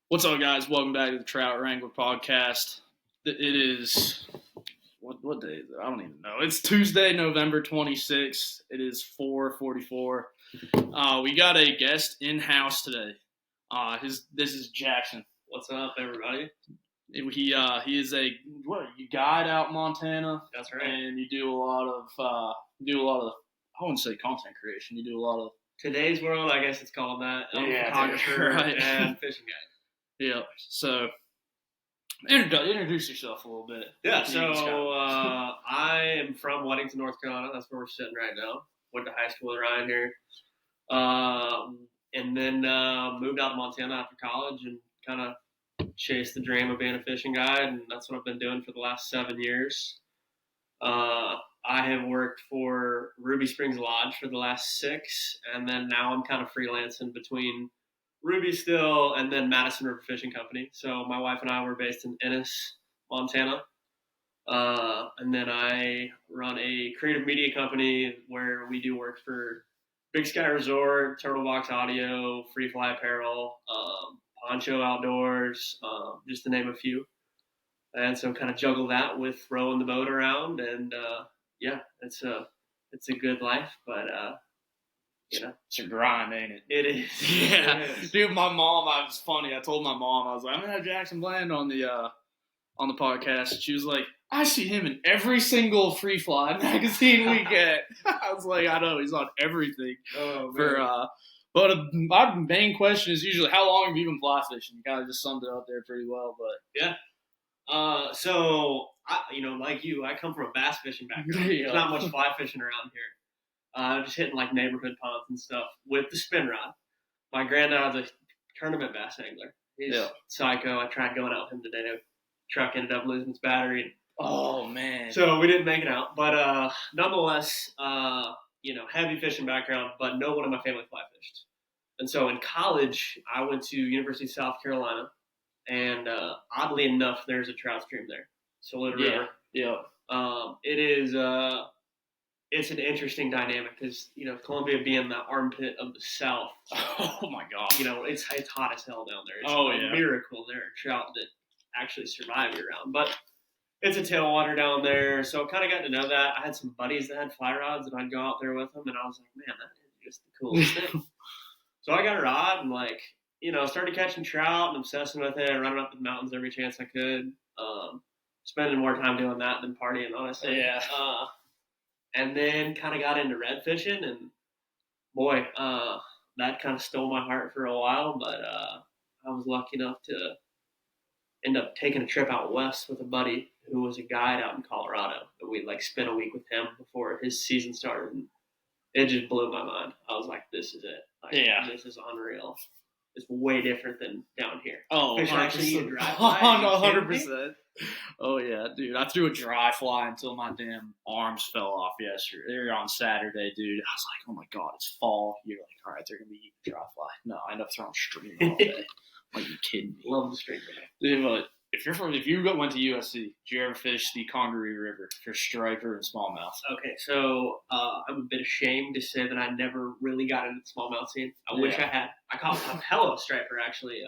What's up, guys? Welcome back to the Trout Wrangler Podcast. It is what day is it? I don't even know. It's Tuesday, November 26th. It is 4:44. We got a guest in house today. This is Jackson. What's up, everybody? He is a you guide out in Montana. That's right. And you do a lot of I wouldn't say content creation. You do a lot of Today's world, I guess it's called that. I'm a photographer right. and fishing guide. Yeah. So introduce yourself a little bit. Yeah. So I am from Weddington, North Carolina. That's where we're sitting right now. Went to high school with Ryan here, and then moved out to Montana after college and kind of chased the dream of being a fishing guide, and that's what I've been doing for the last 7 years. I have worked for Ruby Springs Lodge for the last 6, and then now I'm kind of freelancing between Ruby still and then Madison River Fishing Company. So my wife and I were based in Ennis, Montana. And then I run a creative media company where we do work for Big Sky Resort, Turtle Box Audio, Free Fly Apparel, Poncho Outdoors, just to name a few. And so kind of juggle that with rowing the boat around, and it's a good life, but it's a grind, ain't it? it is. Yeah, it is. Dude, my mom. I was funny. I told my mom, I was like, I'm gonna have Jackson Bland on the podcast. She was like, I see him in every single Free Fly magazine we get. I was like, I know he's on everything. Oh, man. But my main question is usually, how long have you been fly fishing? You kind of just summed it up there pretty well, but yeah. So I, like you, I come from a bass fishing background. Yeah. There's not much fly fishing around here. Just hitting like neighborhood ponds and stuff with the spin rod. My granddad's a tournament bass angler. He's psycho. I tried going out with him today. The truck ended up losing its battery. Oh man. So we didn't make it out. But nonetheless, heavy fishing background, but no one in my family fly fished. And so in college, I went to University of South Carolina, and oddly enough, there's a trout stream there. Saluda River. Yeah. It is. It's an interesting dynamic because Columbia being the armpit of the South. Oh my God. It's hot as hell down there. It's a miracle there are trout that actually survive year round. But it's a tailwater down there, so I kind of got to know that. I had some buddies that had fly rods, and I'd go out there with them, and I was like, man, that is just the coolest thing. So I got a rod and started catching trout and obsessing with it, running up the mountains every chance I could. Spending more time doing that than partying, honestly. Yeah. And then kind of got into red fishing, and boy, that kind of stole my heart for a while. But I was lucky enough to end up taking a trip out west with a buddy who was a guide out in Colorado. And we'd spent a week with him before his season started, and it just blew my mind. I was like, this is it. This is unreal. It's way different than down here. Oh, Fish 100%. actually eat a dry fly. 100%. Oh, yeah, dude. I threw a dry fly until my damn arms fell off yesterday. They were on Saturday, dude. I was like, oh, my God, it's fall. You're like, all right, they're going to be eating dry fly. No, I end up throwing streamer all day. Like, you kidding me? Love the streamer. Dude, but if you went to USC, did you ever fish the Congaree River for striper and smallmouth? Okay, so I'm a bit ashamed to say that I never really got into the smallmouth scene. I wish I had. I caught a hell of a striper, actually,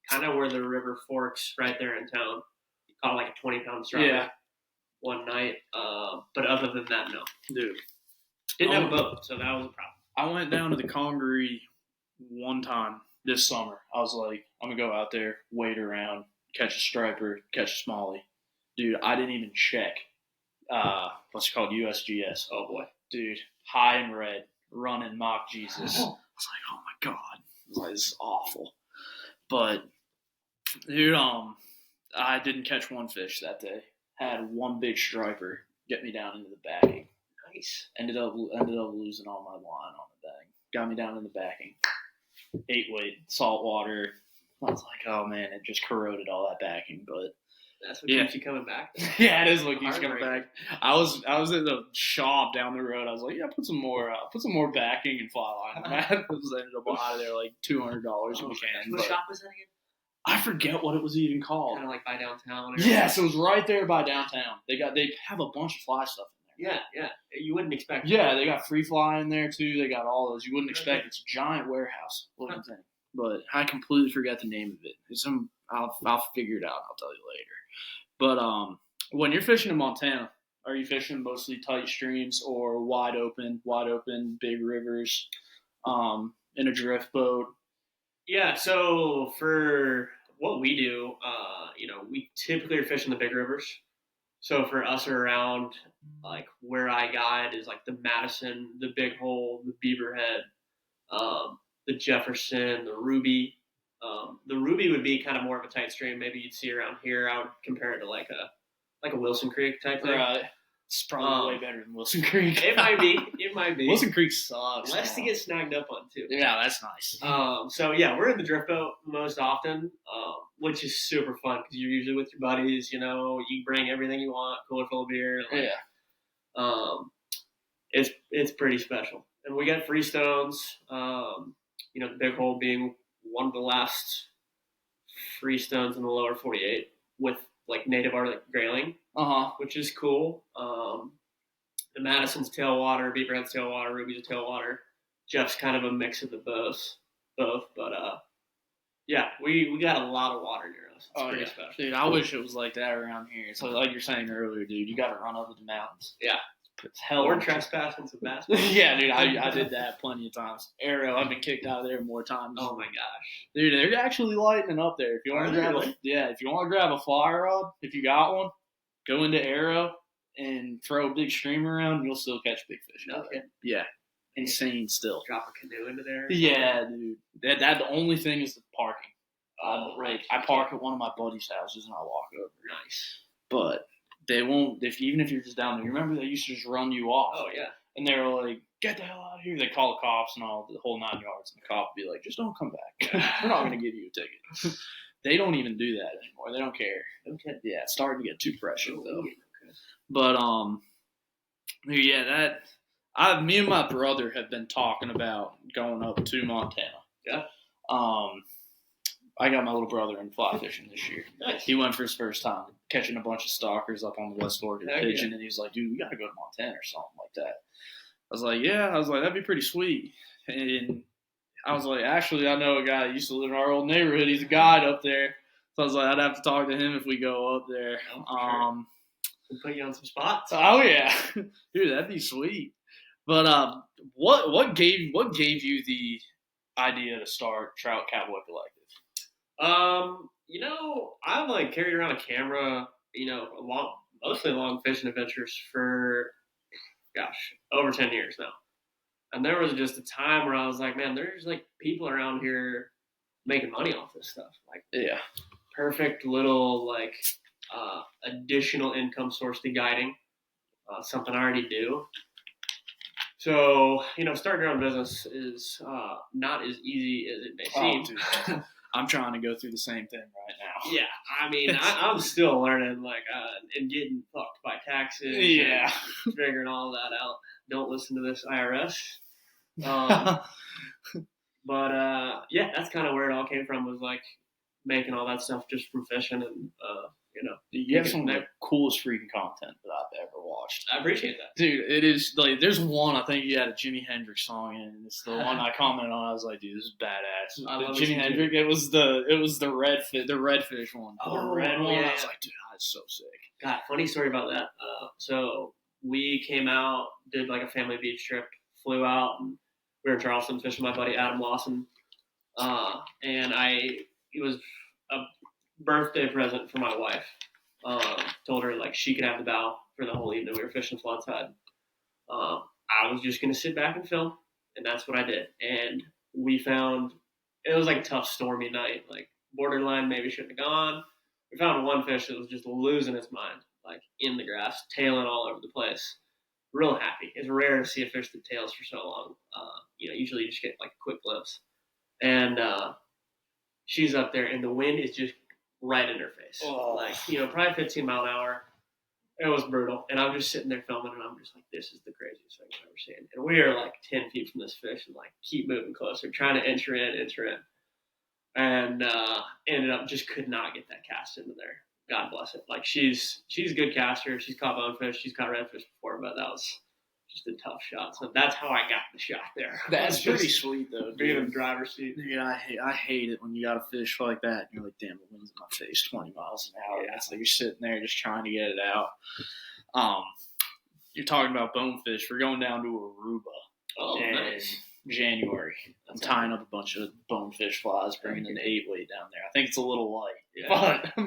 kind of where the river forks right there in town. Caught like a 20-pound striper one night. But other than that, no. Dude. Didn't have a boat, so that was a problem. I went down to the Congaree one time this summer. I was like, I'm going to go out there, wait around, catch a striper, catch a smallie. Dude, I didn't even check what's it called, USGS. Oh, boy. Dude, high and red, running mock Jesus. I was like, oh, my God. I was like, this is awful. But, dude, I didn't catch one fish that day. Had one big striper get me down into the backing. Nice. Ended up losing all my line on the bag. Got me down in the backing. 8-weight, salt water. I was like, oh, man, it just corroded all that backing. But that's what keeps you coming back. Yeah, it is what keeps you coming back. I was in the shop down the road. I was like, yeah, put some more backing and fly line. I ended up out of there like $200 if you can. What shop was that again? I forget what it was even called. Kind of like by downtown. Yes, it was right there by downtown. They have a bunch of fly stuff in there. Yeah. You wouldn't expect. Yeah, they got free fly in there too. They got all those. You wouldn't expect. It's a giant warehouse looking thing. but I completely forgot the name of it. I'll figure it out. I'll tell you later. But when you're fishing in Montana, are you fishing mostly tight streams or wide open, big rivers, in a drift boat? Yeah, so for what we do, we typically are fishing the big rivers. So for us around, like where I guide is like the Madison, the Big Hole, the Beaverhead, the Jefferson, the Ruby. The Ruby would be kind of more of a tight stream. Maybe you'd see around here. I would compare it to like a Wilson Creek type thing. Right. It's probably way better than Wilson Creek. It might be. It might be. Wilson Creek sucks. Less to get snagged up on too. Yeah, that's nice. So yeah, we're in the drift boat most often, which is super fun because you're usually with your buddies. You bring everything you want, cooler full of beer. It's pretty special, and we got freestones. The Big Hole being one of the last freestones in the lower 48 with like native Arctic grayling, which is cool. The Madison's tailwater, Beaverhead's tailwater, Ruby's a tailwater. Jeff's kind of a mix of the both. But we got a lot of water near us. It's pretty special. Dude, I wish it was like that around here. So like you're saying earlier, dude, you got to run up to the mountains. Yeah. It's hell. Or trespassing some bass. Yeah, dude, I did that plenty of times. Arrow, I've been kicked out of there more times. Oh my gosh, dude, they're actually lightening up there. If you want to grab a fly rod, if you got one, go into Arrow and throw a big stream around, you'll still catch big fish. Okay. Yeah, insane still. Drop a canoe into there. Yeah, dude. That the only thing is the parking. I park at one of my buddies' houses and I walk over. Nice, but they won't. Even if you're just down there, remember they used to just run you off. Oh yeah. And they were like, "Get the hell out of here!" They call the cops and all the whole 9 yards, and the cop would be like, "Just don't come back. We're not going to give you a ticket." They don't even do that anymore. They don't care. Okay. Yeah, it's starting to get too precious though. Okay. But me and my brother have been talking about going up to Montana. Yeah. I got my little brother in fly fishing this year. Nice. He went for his first time catching a bunch of stalkers up on the West Fork of the Pigeon, and he was like, "Dude, we got to go to Montana or something like that." I was like, "Yeah." I was like, "That'd be pretty sweet." And I was like, "Actually, I know a guy that used to live in our old neighborhood. He's a guide up there." So I was like, "I'd have to talk to him if we go up there." Sure. We'll put you on some spots. Oh yeah, dude, that'd be sweet. But what gave you the idea to start Trout Cowboy Collective? I've like carried around a camera, mostly long fishing adventures for, over 10 years now. And there was just a time where I was like, man, there's like people around here making money off this stuff. Like, yeah, perfect little like additional income source to guiding, something I already do. So, starting your own business is not as easy as it may seem. I'm trying to go through the same thing right now. Yeah, I mean, I'm still learning, and getting fucked by taxes. Yeah. And figuring all that out. Don't listen to this IRS. But that's kind of where it all came from, was like making all that stuff just from fishing and, You have some of the coolest freaking content that I've ever watched. I appreciate that. Dude, it is like, there's one, I think you had a Jimi Hendrix song in it, and it's the one I commented on. I was like, dude, this is badass. I love Jimi Hendrix, it was the redfish one. Oh, the red one. Yeah. I was like, dude, that's so sick. God, funny story about that. So we came out, did like a family beach trip, flew out, and we were in Charleston fishing with my buddy Adam Lawson. And it was a birthday present for my wife. Told her like she could have the bow for the whole evening. We were fishing flood tide. I was just gonna sit back and film, and that's what I did. And we found it was like a tough, stormy night, like borderline maybe shouldn't have gone. We found one fish that was just losing its mind, like in the grass, tailing all over the place. Real happy. It's rare to see a fish that tails for so long. Usually you just get like a quick glimpse. And she's up there, and the wind is just right in her face. Oh. Like, probably 15 mile an hour. It was brutal. And I'm just sitting there filming, and I'm just like, this is the craziest thing I've ever seen. And we are like 10 feet from this fish and like keep moving closer, trying to enter in. And ended up just could not get that cast into there. God bless it. Like she's a good caster. She's caught bonefish. She's caught redfish before, but just a tough shot. So that's how I got the shot there. That's pretty sweet, though. Being in the driver's seat. Dude, I hate it when you got to fish like that. And you're like, damn, the wind's in my face 20 miles an hour. Yeah. It's like you're sitting there just trying to get it out. You're talking about bonefish. We're going down to Aruba in January. I'm tying up a bunch of bonefish flies, bringing an 8-weight down there. I think it's a little light,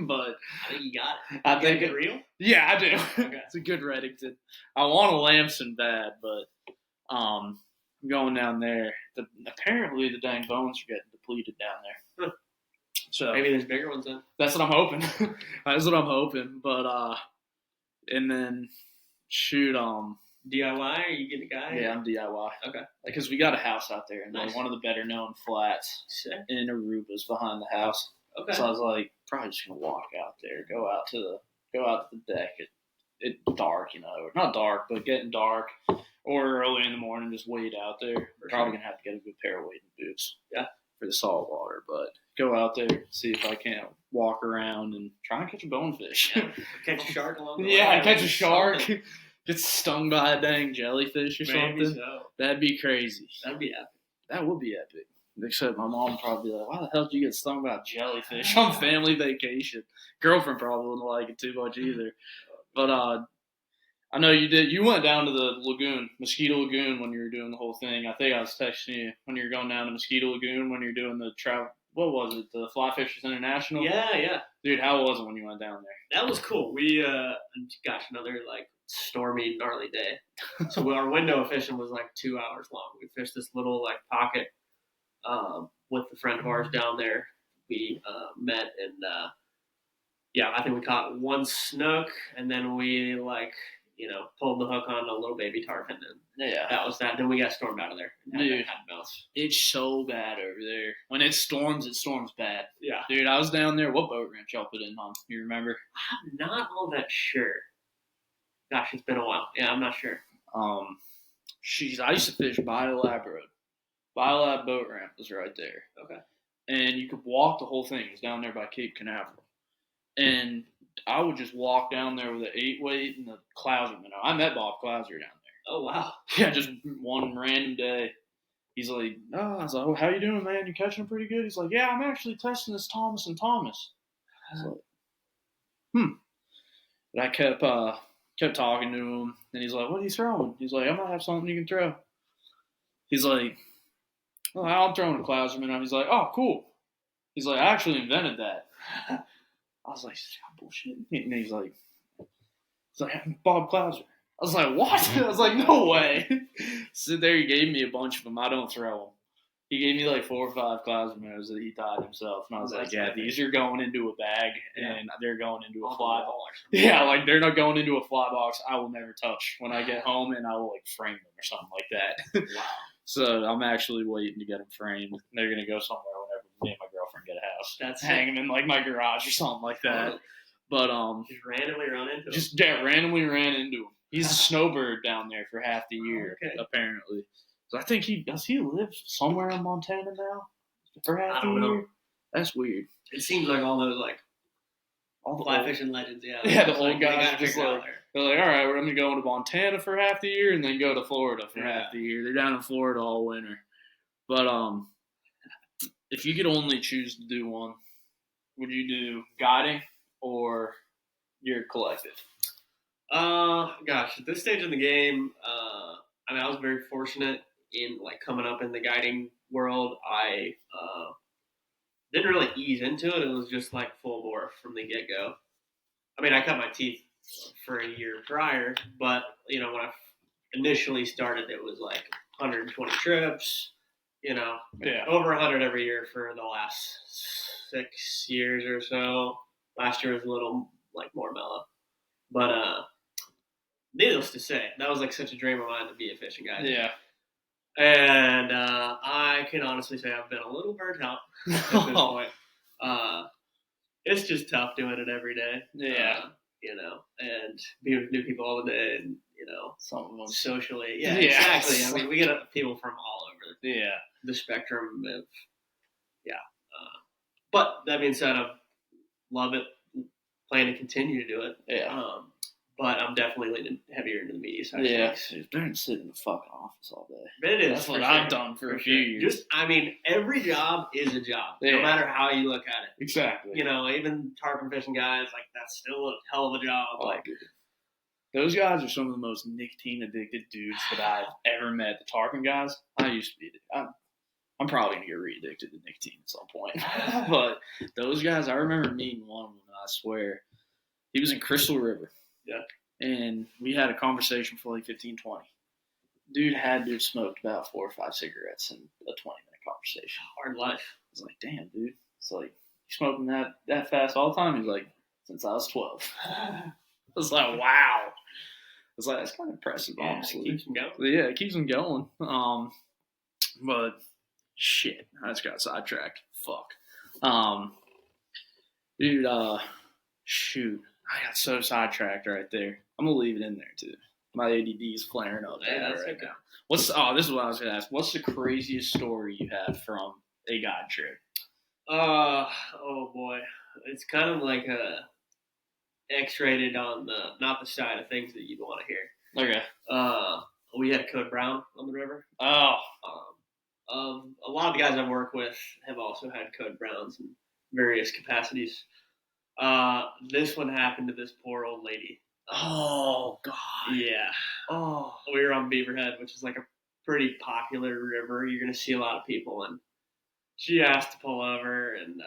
but I think you got it. I think it's real. Yeah, I do. Okay. It's a good Reddington. I want a Lamson bad, but I'm going down there. Apparently, the dang bones are getting depleted down there. So maybe there's bigger ones then. That's what I'm hoping. That's what I'm hoping. But and then shoot, DIY? Are you getting a guy? Yeah, I'm DIY. Okay. Because we got a house out there, and like one of the better known flats in Aruba's behind the house. Okay. So I was like, probably just gonna walk out there, go out to the deck. It's dark, not dark, but getting dark, or early in the morning, just wade out there. Probably gonna have to get a good pair of wading boots. Yeah. For the salt water, but go out there, see if I can't walk around and try and catch a bonefish. Catch a shark along the way. Yeah, catch a shark. Get stung by a dang jellyfish or something. So. That'd be crazy. That'd be epic. That would be epic. Except my mom would probably be like, why the hell did you get stung by a jellyfish on family vacation? Girlfriend probably wouldn't like it too much either. But I know you did. You went down to the lagoon, Mosquito Lagoon, when you were doing the whole thing. I think I was texting you when you were going down to Mosquito Lagoon when you were doing the Trout. What was it? The Fly Fishers International? Yeah. Dude, how was it when you went down there? That was cool. We, another stormy, gnarly day. So our window of fishing was 2 hours long. We fished this little pocket with a friend of ours down there. We met and I think we caught one snook, and then we pulled the hook on a little baby tarpon, and that was that. Then we got stormed out of there. Dude, it's so bad over there. When it storms bad. Yeah. Dude, I was down there. What boat ramp y'all put in on? You remember? I'm not all that sure. Gosh, it's been a while. Yeah, I'm not sure. I used to fish Biolab Road. Biolab boat ramp was right there. Okay. And you could walk the whole thing. It was down there by Cape Canaveral. And I would just walk down there with an 8-weight and the Clouser minnow. I met Bob Clouser down there. Oh, wow. Yeah, just one random day. He's like, I was like, how you doing, man? You catching them pretty good? He's like, yeah, I'm actually testing this Thomas and Thomas. I was like, But I kept talking to him, and he's like, what are you throwing? He's like, I might have something you can throw. He's like, I'm throwing a Clouser minnow. He's like, oh, cool. He's like, I actually invented that. I was like, bullshit. And he's like, Bob Clouser. I was like, what? I was like, no way. So there he gave me a bunch of them. I don't throw them. He gave me 4 or 5 Clouser minnows that he tied himself. And I was like, these are going into a bag, and they're going into a fly box. Yeah, they're not going into a fly box I will never touch when I get home, and I will frame them or something like that. Wow. So I'm actually waiting to get them framed. They're going to go somewhere whenever me and my girlfriend get a house. That's hang them in my garage or something like that. But just randomly run into him. Just randomly ran into him. He's a snowbird down there for half the year, apparently. So I think does he live somewhere in Montana now for half the year? Know. That's weird. It seems like all those all the fly fishing legends, the old guys are just they're like, all right, we're going to go to Montana for half the year and then go to Florida for half the year. They're down in Florida all winter. But if you could only choose to do one, would you do guiding or your collective? Gosh, at this stage in the game, I was very fortunate in coming up in the guiding world. I didn't really ease into it. It was just full bore from the get-go. I cut my teeth for a year prior, but when I initially started, it was 120 trips, over 100 every year for the last 6 years or so. Last year was a little more mellow, but needless to say, that was such a dream of mine to be a fishing guide. Yeah. And I can honestly say I've been a little burnt out at this point. It's just tough doing it every day. Yeah. And being with new people all the day, and some of them socially. Yeah, exactly. We get people from all over the spectrum of but that being said, I love it. Plan to continue to do it. Yeah. but I'm definitely leaning heavier into the media side. Yeah, it's better than sitting in the fucking office all day. But it is. That's what I've done for a few years. Every job is a job, Yeah. no matter how you look at it. Exactly. Even tarpon fishing guys, like, that's still a hell of a job. Dude. Those guys are some of the most nicotine addicted dudes that I've ever met. The tarpon guys, I used to be. I'm probably gonna get re-addicted to nicotine at some point. But those guys, I remember meeting one of them. I swear, he was in Crystal River. Yeah. And we had a conversation for like 15, 20. Dude had to have smoked about 4 or 5 cigarettes in a 20-minute conversation. Hard life. I was like, damn, dude. It's like, you smoking that fast all the time? He's like, since I was 12. I was like, wow. I was like, that's kind of impressive, honestly. It keeps them going. Yeah, it keeps them going. But shit, I just got sidetracked. Fuck. Dude, shoot. I got so sidetracked right there. I'm going to leave it in there, too. My ADD is flaring up right okay. now. This is what I was going to ask. What's the craziest story you have from a guide trip? Oh boy. It's kind of like X-rated on not the side of things that you'd want to hear. Okay. We had Code Brown on the river. Oh. A lot of the guys I work with have also had Code Browns in various capacities. This one happened to this poor old lady. Oh, God. Yeah. Oh. We were on Beaverhead, which is like a pretty popular river. You're going to see a lot of people. And she asked to pull over and,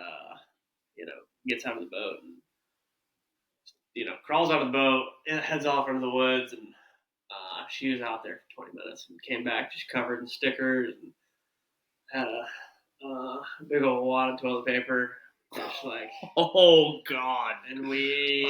gets out of the boat and, crawls out of the boat and heads off into the woods. And she was out there for 20 minutes and came back just covered in stickers and had a big old wad of toilet paper. Just like, oh, God. And we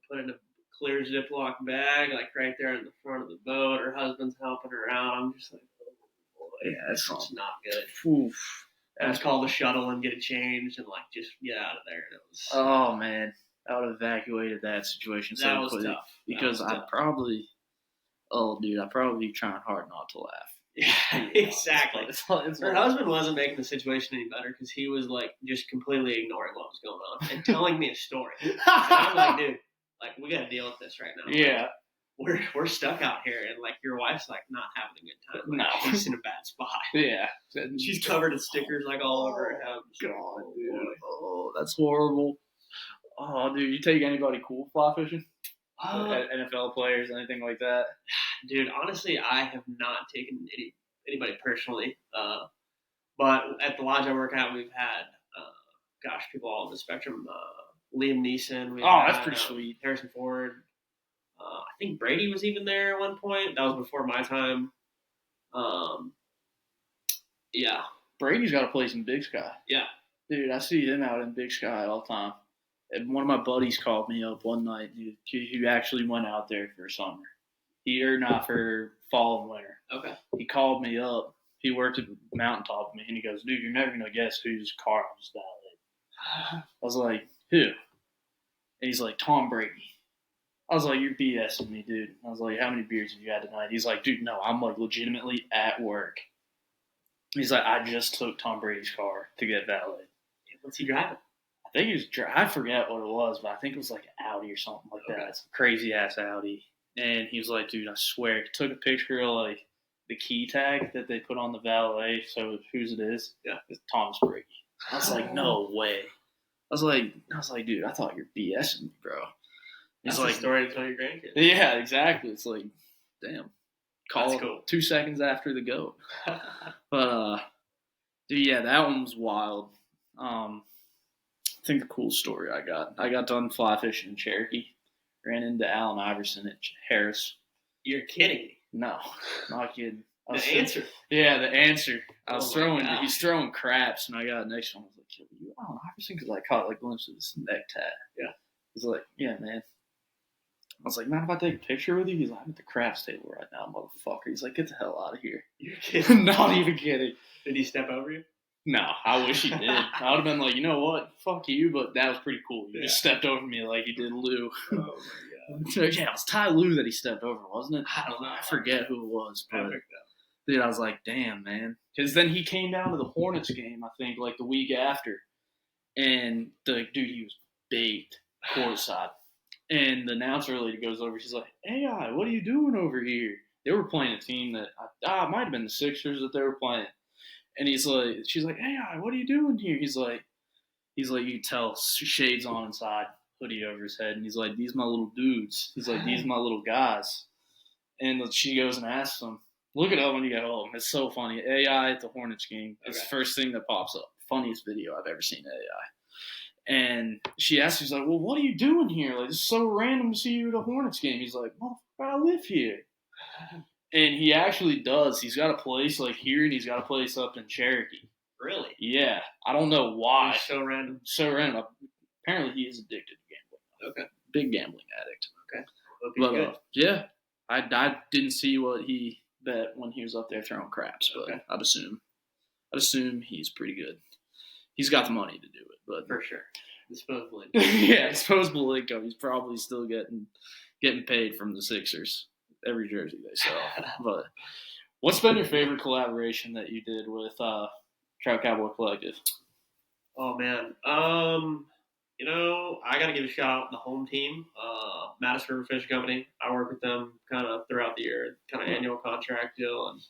put in a clear Ziploc bag, like right there in the front of the boat. Her husband's helping her out. I'm just like, oh boy, yeah, that's not good. Oof. Let's call the shuttle and get it changed and like just get out of there. And it was. Oh man, I would have evacuated that situation so quickly. Tough. Because I'd probably be trying hard not to laugh. Yeah, exactly. It's her husband wasn't making the situation any better because he was like just completely ignoring what was going on and telling me a story. And I'm like, dude, like we got to deal with this right now. Yeah. Like, we're stuck out here, and like your wife's like not having a good time. Like, no, she's in a bad spot. Yeah, she's covered in stickers like all over her head. God, dude. Oh, that's horrible. Oh, dude, you take anybody cool fly fishing? NFL players, anything like that? Dude, honestly, I have not taken anybody personally. But at the lodge I work at, we've had, people all on the spectrum. Liam Neeson. That's pretty sweet. Harrison Ford. I think Brady was even there at one point. That was before my time. Yeah. Brady's got a place in Big Sky. Yeah. Dude, I see him out in Big Sky all the time. And one of my buddies called me up one night. He actually went out there for summer. Not for fall and winter. Okay. He called me up. He worked at Mountaintop with me, and he goes, dude, you're never going to guess whose car I was valeting. I was like, who? And he's like, Tom Brady. I was like, you're BSing me, dude. I was like, how many beers have you had tonight? He's like, dude, no, I'm like legitimately at work. He's like, I just took Tom Brady's car to get valeted. What's he driving? I think he was I forget what it was, but I think it was like an Audi or something like that. It's a crazy ass Audi. And he was like, dude, I swear, he took a picture of like the key tag that they put on the valet, so whose it is. Yeah. It's Tom's Brady. I was like, no way. I was like, dude, I thought you're BSing me, bro. It's like a story to tell your grandkids. Yeah, exactly. It's like, damn. Call cool. 2 seconds after the goat. But, dude, yeah, that one was wild. I think the cool story I got done fly fishing in Cherokee. Ran into Allen Iverson at Harris. You're kidding me. No, not kidding. The answer. Yeah, the answer. He's Gosh. throwing craps, and I got next one. I was like, yo, you Allen Iverson? Because I caught like a glimpse of his neck tat. Yeah. He's like, yeah, man. I was like, man, if I take a picture with you? He's like, I'm at the craps table right now, motherfucker. He's like, get the hell out of here. You're kidding. Not even kidding. Did he step over you? No, I wish he did. I would have been like, you know what? Fuck you, but that was pretty cool. You just stepped over me like you did Lou. Oh, my God. Yeah, it was Ty Lue that he stepped over, wasn't it? I don't know. I forget who it was. But, dude, I was like, damn, man. Because then he came down to the Hornets game, I think, like the week after. And, he was baked courtside. And the announcer lady goes over. She's like, AI, what are you doing over here? They were playing a team that it might have been the Sixers that they were playing. And she's like, AI, what are you doing here? He's like, you can tell shades on inside, hoodie over his head. And he's like, these my little dudes. He's like, these my little guys. And she goes and asks him, look it up when you get home. It's so funny. AI at the Hornets game. It's the first thing that pops up. Funniest video I've ever seen of AI. And she asks, she's like, well, what are you doing here? Like, it's so random to see you at a Hornets game. He's like, motherfucker, I live here. And he actually does. He's got a place like here, and he's got a place up in Cherokee. Really? Yeah. I don't know why. It's so random. So random. Apparently, he is addicted to gambling. Okay. Big gambling addict. Okay. But, good. Yeah. I didn't see what he bet when he was up there throwing craps, but okay. I'd assume he's pretty good. He's got the money to do it, but for sure. Disposable income. Yeah, disposable income. He's probably still getting paid from the Sixers every jersey they sell. But what's been your favorite collaboration that you did with Trout Cowboy Collective? Oh man, I gotta give a shout out to the home team, Madison River Fish Company. I work with them kind of throughout the year, kind of annual contract deal, and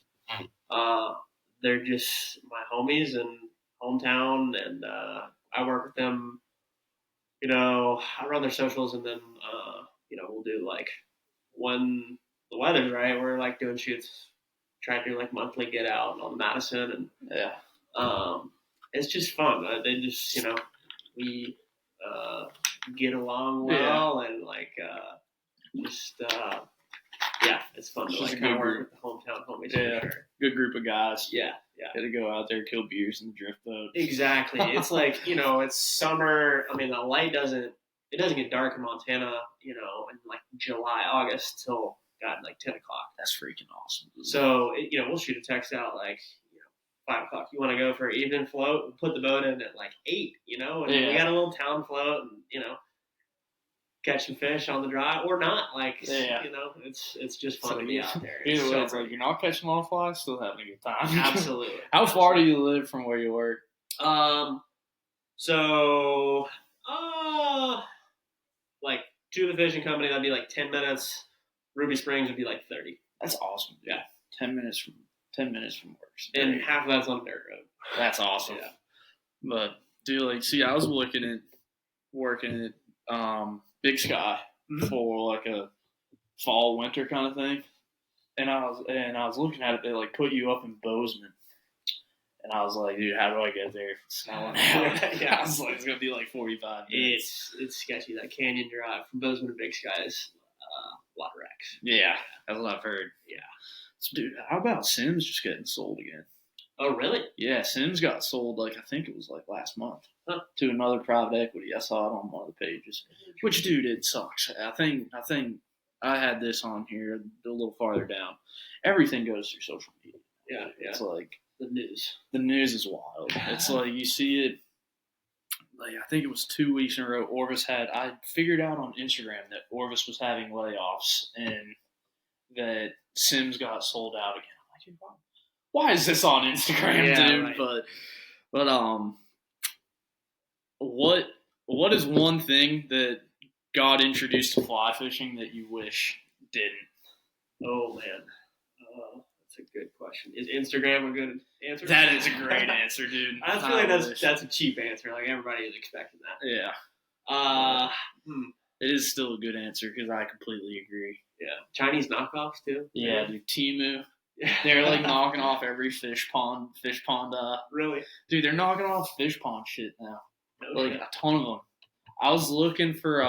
they're just my homies and hometown, and I work with them. I run their socials, and then we'll do like when the weather's right, we're like doing shoots, trying to do like monthly get out on Madison, and it's just fun. They just we get along well, and like it's fun to like kind of work with the hometown homies. Yeah, for sure. Good group of guys. Yeah. Got to go out there, kill beers, and drift boat. Exactly. It's like it's summer. I mean, the light doesn't get dark in Montana. In like July, August till like 10 o'clock. That's freaking awesome. So we'll shoot a text out like 5 o'clock. You want to go for an evening float? We'll put the boat in at like 8. And we got a little town float, and catch some fish on the dry or not. Like it's just fun to be out there. Either way, it's like you're not catching all flies, still having a good time. Absolutely. How far do you live from where you work? Like to the fishing company, that'd be like 10 minutes. Ruby Springs would be like 30. That's awesome. Dude. Yeah, 10 minutes from work, and half of that's on dirt road. That's awesome. Yeah. But dude, I was looking at working at Big Sky for like a fall winter kind of thing, and I was looking at it. They like put you up in Bozeman, and I was like, dude, how do I get there if it's snowing out? Yeah, I was like, it's gonna be like 45 minutes. It's sketchy. That canyon drive from Bozeman to Big Sky is a lot of wrecks. Yeah, that's what I've heard. Yeah, so, dude, how about Sims just getting sold again? Oh, really? Yeah, Sims got sold I think it was like last month to another private equity. I saw it on one of the pages. Which, dude, it sucks. I think I had this on here a little farther down. Everything goes through social media. Yeah. It's like the news. The news is wild. It's like you see it. Like I think it was 2 weeks in a row. I figured out on Instagram that Orvis was having layoffs and that Sims got sold out again. I'm like, why is this on Instagram, dude? Right. But what is one thing that got introduced to fly fishing that you wish didn't? Oh man, that's a good question. Is Instagram a good answer? That is a great answer, dude. I feel like that's a cheap answer. Like everybody is expecting that. Yeah. It is still a good answer because I completely agree. Yeah. Chinese knockoffs too. Yeah, dude. Temu. They're like knocking off every fish pond. Really? Dude, they're knocking off fish pond shit now. A ton of them. I was looking for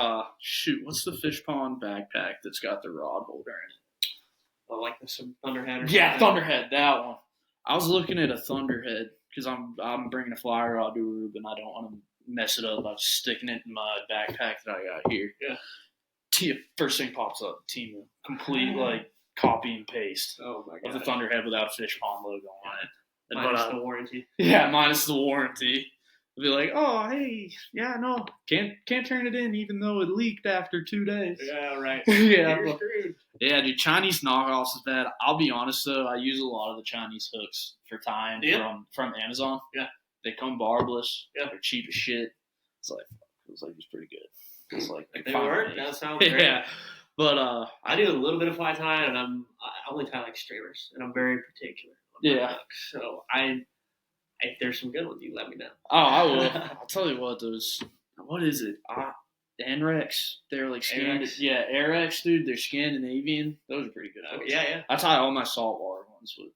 what's the fish pond backpack that's got the rod holder in it? Oh, like some Thunderhead. Yeah, Thunderhead, that one. I was looking at a Thunderhead because I'm bringing a fly rod to Aruba and I don't want to mess it up. I was sticking it in my backpack that I got here. Yeah. First thing pops up, Temu, complete like copy and paste. Oh my god. Of the Thunderhead without a fish pond logo on it. Minus the warranty. Yeah, minus the warranty. They'll be like, oh, hey, yeah, no, can't turn it in even though it leaked after 2 days. Yeah, right. Yeah, dude, Chinese knockoffs is bad. I'll be honest, though, I use a lot of the Chinese hooks for tying from Amazon. Yeah. They come barbless. Yeah. They're cheap as shit. It's like, It was like, it's pretty good. It's like, If they work, that sounds great. Yeah. But I do a little bit of fly tying, and I only tie like streamers, and I'm very particular. Yeah. So if there's some good ones, you let me know. Oh, I will. I'll tell you what, what is it? NREX. They're like Scandinavian. Yeah, AirX, dude. They're Scandinavian. Those are pretty good. Yeah. I tie all my saltwater ones with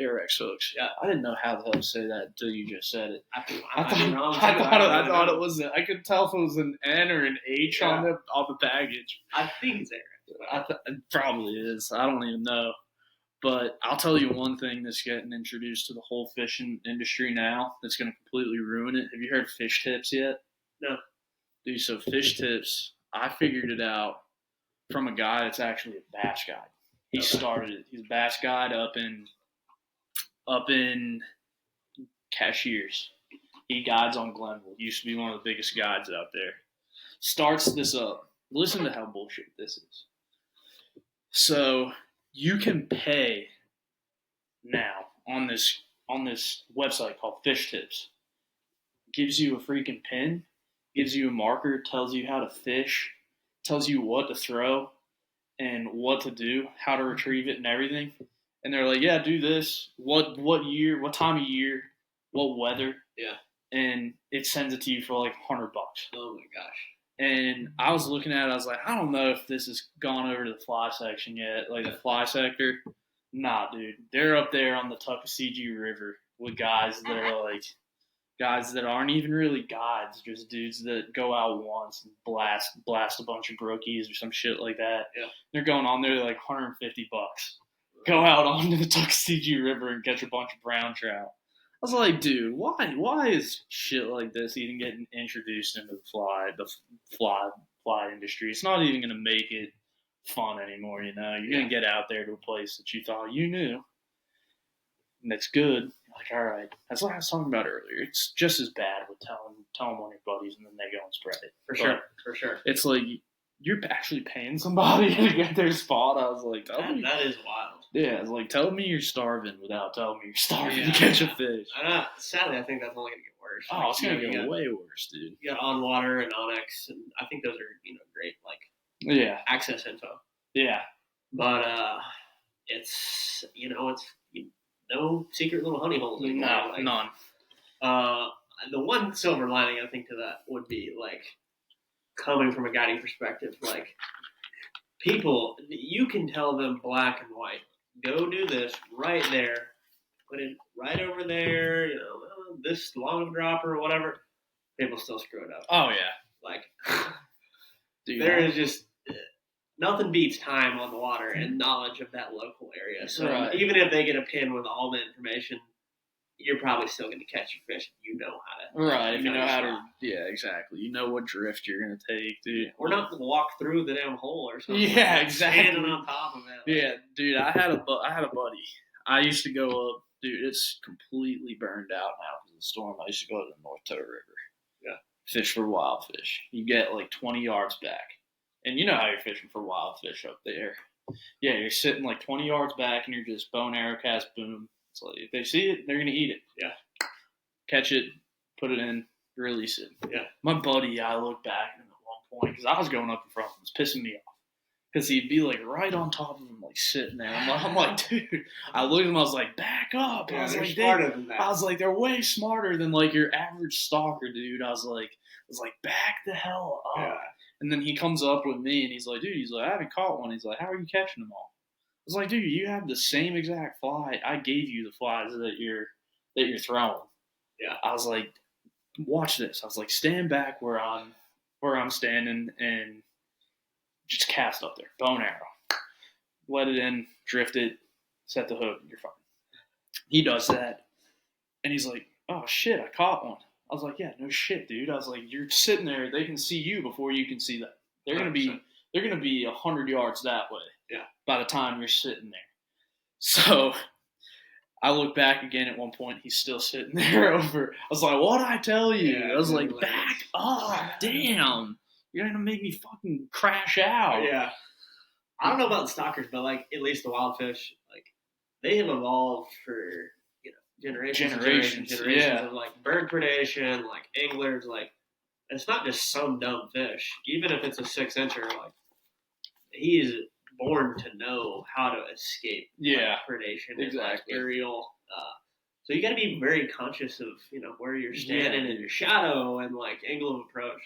AirX hooks. Yeah. I didn't know how the hell to say that until you just said it. I thought it was. I could tell if it was an N or an H on the package. I think it's AirX. It probably is. I don't even know. But I'll tell you one thing that's getting introduced to the whole fishing industry now that's going to completely ruin it. Have you heard fish tips yet? No. Dude, so fish tips, I figured it out from a guy that's actually a bass guide. He started it. He's a bass guide up in Cashiers. He guides on Glenville. He used to be one of the biggest guides out there. Starts this up. Listen to how bullshit this is. So you can pay now on this website called Fish Tips. Gives you a freaking pin, gives you a marker, tells you how to fish, tells you what to throw and what to do, how to retrieve it and everything. And they're like, yeah, do this. What year, what time of year, what weather. Yeah. And it sends it to you for like $100. Oh my gosh. And I was looking at it, I was like, I don't know if this has gone over to the fly section yet, like the fly sector. Nah, dude. They're up there on the Tuckasegee River with guys that aren't even really guides, just dudes that go out once and blast a bunch of brookies or some shit like that. Yeah. They're going on there like $150. Go out onto the Tuckasegee River and catch a bunch of brown trout. I was like, dude, why is shit like this even getting introduced into the fly industry? It's not even gonna make it fun anymore, you know. You're gonna get out there to a place that you thought you knew, and that's good. Like, all right, that's what I was talking about earlier. It's just as bad with telling one of your buddies and then they go and spread it. For sure. It's like you're actually paying somebody to get their spot. I was like, that is wild. Yeah, it's like, tell me you're starving without telling me you're starving to catch a fish. Sadly, I think that's only going to get worse. Oh, it's going to get way worse, dude. You got On Water and Onyx, and I think those are, great, access info. Yeah. But it's no secret little honey holes anymore. No, none. The one silver lining, I think, to that would be, coming from a guiding perspective, people, you can tell them black and white. Go do this right there. Put it right over there. This long dropper or whatever. People still screw it up. Oh yeah. There is just nothing beats time on the water and knowledge of that local area. So even if they get a pin with all the information, you're probably still going to catch your fish. You know how to. Right. If you know how to. Yeah, exactly. You know what drift you're going to take, dude. Or not to walk through the damn hole or something. Yeah, exactly. Standing on top of it. Yeah, dude. I had a buddy. I used to go up. Dude, it's completely burned out now because of the storm. I used to go to the North Toe River. Yeah. Fish for wild fish. You get 20 yards back. And you know how you're fishing for wild fish up there. Yeah, you're sitting 20 yards back and you're just bow and arrow cast, boom. So if they see it, they're going to eat it. Yeah. Catch it, put it in, release it. Yeah. My buddy, I looked back at him at one point because I was going up in front of him. It was pissing me off. Because he'd be right on top of him, sitting there. I'm like, dude. I looked at him, I was like, back up. Yeah, I was they're like, smarter than that. I was like, they're way smarter than your average stalker, dude. I was like, back the hell up. Yeah. And then he comes up with me and he's like, dude, I haven't caught one. He's like, how are you catching them all? I was like, dude, you have the same exact fly. I gave you the flies that you're throwing. Yeah. I was like, watch this. I was like, stand back where I'm standing and just cast up there. Bow and arrow. Let it in, drift it, set the hook, you're fine. He does that. And he's like, oh shit, I caught one. I was like, yeah, no shit, dude. I was like, you're sitting there, they can see you before you can see them. They're gonna be 100 yards that way. Yeah. By the time you're sitting there. So I look back again at one point, he's still sitting there over. I was like, what'd I tell you? Yeah, I was like, back up, damn. You're gonna make me fucking crash out. Yeah. I don't know about the stalkers, but at least the wild fish, they have evolved for generations yeah. of bird predation, anglers, it's not just some dumb fish. Even if it's a 6-incher, like he is born to know how to escape predation. Exactly. And, aerial. So you got to be very conscious of where you're standing in your shadow and angle of approach.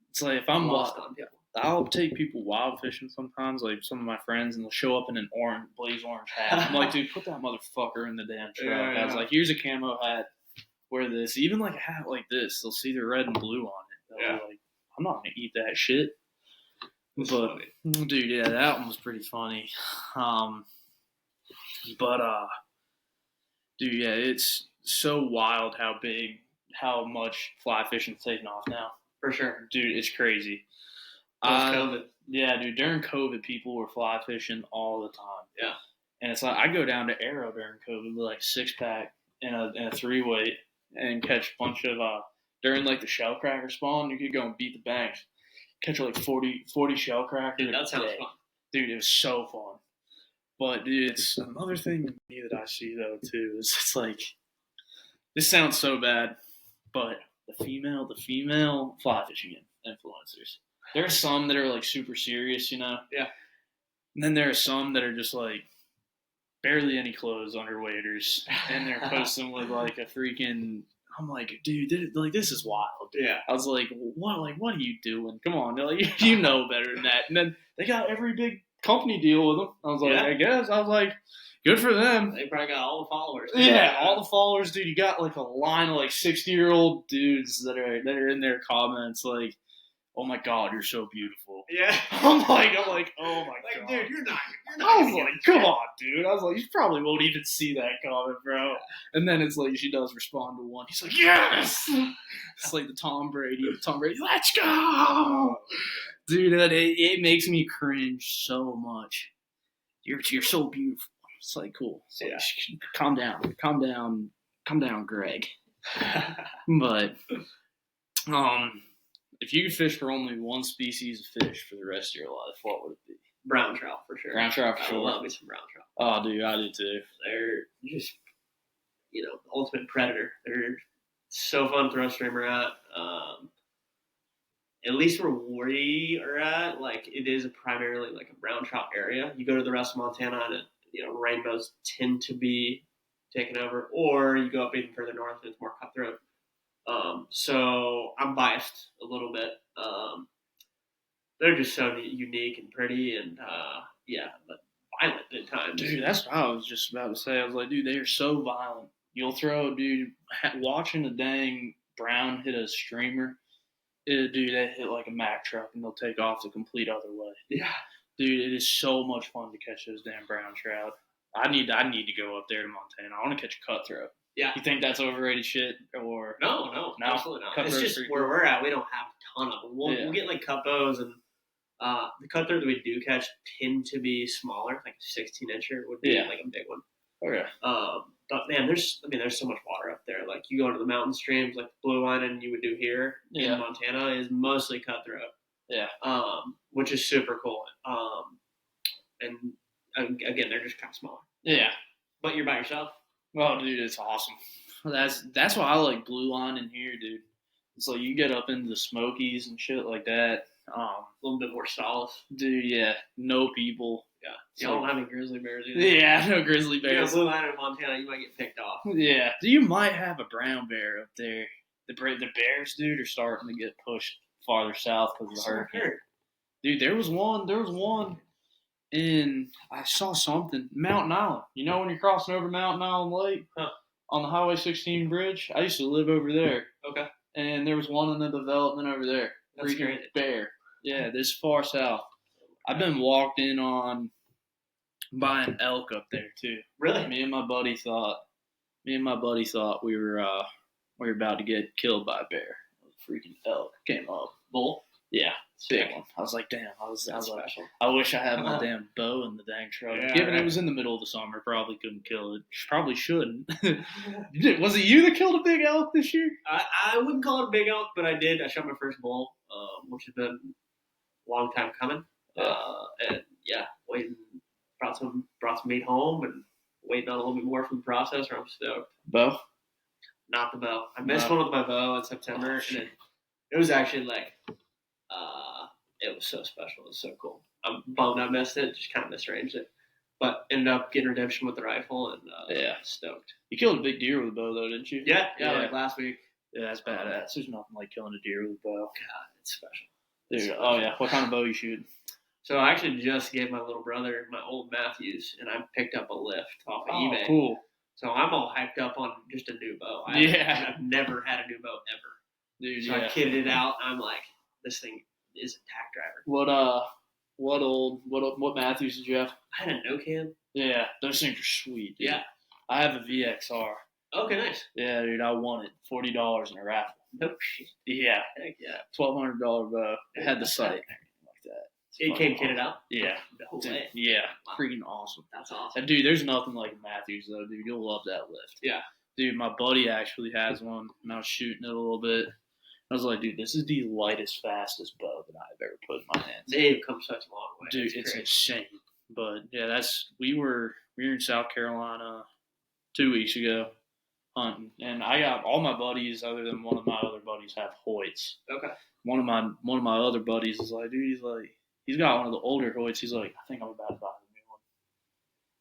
It's if I'm lost on people. I'll take people wild fishing sometimes, some of my friends, and they'll show up in an blaze orange hat. I'm dude, put that motherfucker in the damn truck. I was here's a camo hat. Wear this. Even a hat like this, they'll see the red and blue on it. They'll be I'm not gonna eat that shit. But dude, that one was pretty funny. Dude, it's so wild how much fly fishing's taken off now. For sure. Dude, it's crazy. COVID. Yeah, dude, during COVID, people were fly fishing all the time. Yeah. And it's I go down to Arrow during COVID with 6-pack and a 3-weight and catch a bunch of, during the shell cracker spawn, you could go and beat the banks. Catch 40 shell crackers. Dude, that sounds fun. Dude, it was so fun. But, dude, it's another thing to me that I see, though, too, is it's this sounds so bad, but the female fly fishing influencers. There are some that are, super serious, Yeah. And then there are some that are just, barely any clothes under waders, and they're posting with, a freaking... I'm dude, this is wild. Yeah. I was what are you doing? Come on, you know better than that. And then they got every big company deal with them. I was I guess. I was good for them. They probably got all the followers. Yeah, all the followers, dude. You got a line of 60-year-old dudes that are in their comments oh my God, you're so beautiful. Yeah. I'm oh my God. Dude, you're not. I was come on, dude. I was you probably won't even see that comment, bro. And then it's she does respond to one. He's yes! It's the Tom Brady. Let's go! Dude, it makes me cringe so much. You're so beautiful. It's cool. It's calm down, Greg. But, if you could fish for only one species of fish for the rest of your life, what would it be? Brown trout, for sure. Brown trout, for sure. I love me some brown trout. Oh, dude, I do too. They're just, the ultimate predator. They're so fun to throw a streamer at. At least where we are at, it is primarily a brown trout area. You go to the rest of Montana and rainbows tend to be taken over, or you go up even further north and it's more cutthroat. So I'm biased a little bit. They're just so unique and pretty, and but violent at times. Dude, that's what I was just about to say. I was dude, they are so violent. You'll throw, dude, watching a dang brown hit a streamer. Dude, they hit a Mack truck and they'll take off the complete other way. Yeah, dude, it is so much fun to catch those damn brown trout. I need to go up there to Montana. I want to catch a cutthroat. Yeah. You think that's overrated shit? Or No, absolutely not. Cutthroat's it's just where we're at. We don't have a ton of them. We'll get cutthroats, and the cutthroat that we do catch tend to be smaller. 16-incher would be a big one. Okay. But man, there's so much water up there. You go into the mountain streams, the blue line, and you would do here in Montana is mostly cutthroat. Yeah. Which is super cool. And again, they're just kind of smaller. Yeah. But you're by yourself. Oh, dude, it's awesome. That's why I like blue line in here, dude. It's you get up into the Smokies and shit like that. A little bit more solace. Dude, yeah. No people. Yeah. You don't have any grizzly bears either. Yeah, no grizzly bears. Blue line in Montana, you might get picked off. Yeah. You might have a brown bear up there. The bears, dude, are starting to get pushed farther south because of the hurricane. Dude, there was one. And I saw something. Mountain Island. You know when you're crossing over Mountain Island Lake? On the Highway 16 bridge? I used to live over there. Okay. And there was one in the development over there. That's great. Bear. Yeah, this far south. I've been walked in on by an elk up there too. Really? Me and my buddy thought we were about to get killed by a bear. A freaking elk came up. Bull? Yeah, big one. I was damn. I was special. I wish I had my damn bow in the dang truck. Yeah, given it was in the middle of the summer, probably couldn't kill it. Probably shouldn't. Was it you that killed a big elk this year? I wouldn't call it a big elk, but I did. I shot my first bull, which has been a long time coming. And waiting. Brought some meat home and waiting on a little bit more from the processor. I'm stoked. Bow? Not the bow. I missed one with my bow in September, and It was actually like, it was so special. It was so cool. I'm bummed I missed it. Just kind of misarranged it. But ended up getting redemption with the rifle and stoked. You killed a big deer with a bow, though, didn't you? Yeah, like last week. Yeah, that's badass. There's nothing like killing a deer with a bow. God, it's special. Dude, oh yeah. What kind of bow you shooting? So I actually just gave my little brother my old Matthews, and I picked up a lift off of eBay. Cool. So I'm all hyped up on just a new bow. I've never had a new bow ever. Dude, so I kitted it out. And I'm like, this thing is a tack driver. What Matthews did you have? I had a no cam. Yeah, those things are sweet. Dude. Yeah. I have a VXR. Okay, nice. Yeah, dude, I won it. $40 in a raffle. No shit. Yeah. Heck yeah. $1,200 bow. It had the sight and everything like that. It came kitted out? Yeah. No way. Yeah. Wow. Freaking awesome. That's awesome. And dude, there's nothing like a Matthews though, dude. You'll love that lift. Yeah. Dude, my buddy actually has one, and I was shooting it a little bit. I was like, dude, this is the lightest, fastest bow that I've ever put in my hands. They've come such a long way. Dude, it's insane. But yeah, we were in South Carolina 2 weeks ago hunting, and I got all my buddies other than one of my other buddies have Hoyts. Okay. One of my other buddies is like, dude, he's got one of the older Hoyts. He's like, I think I'm about to buy the new one.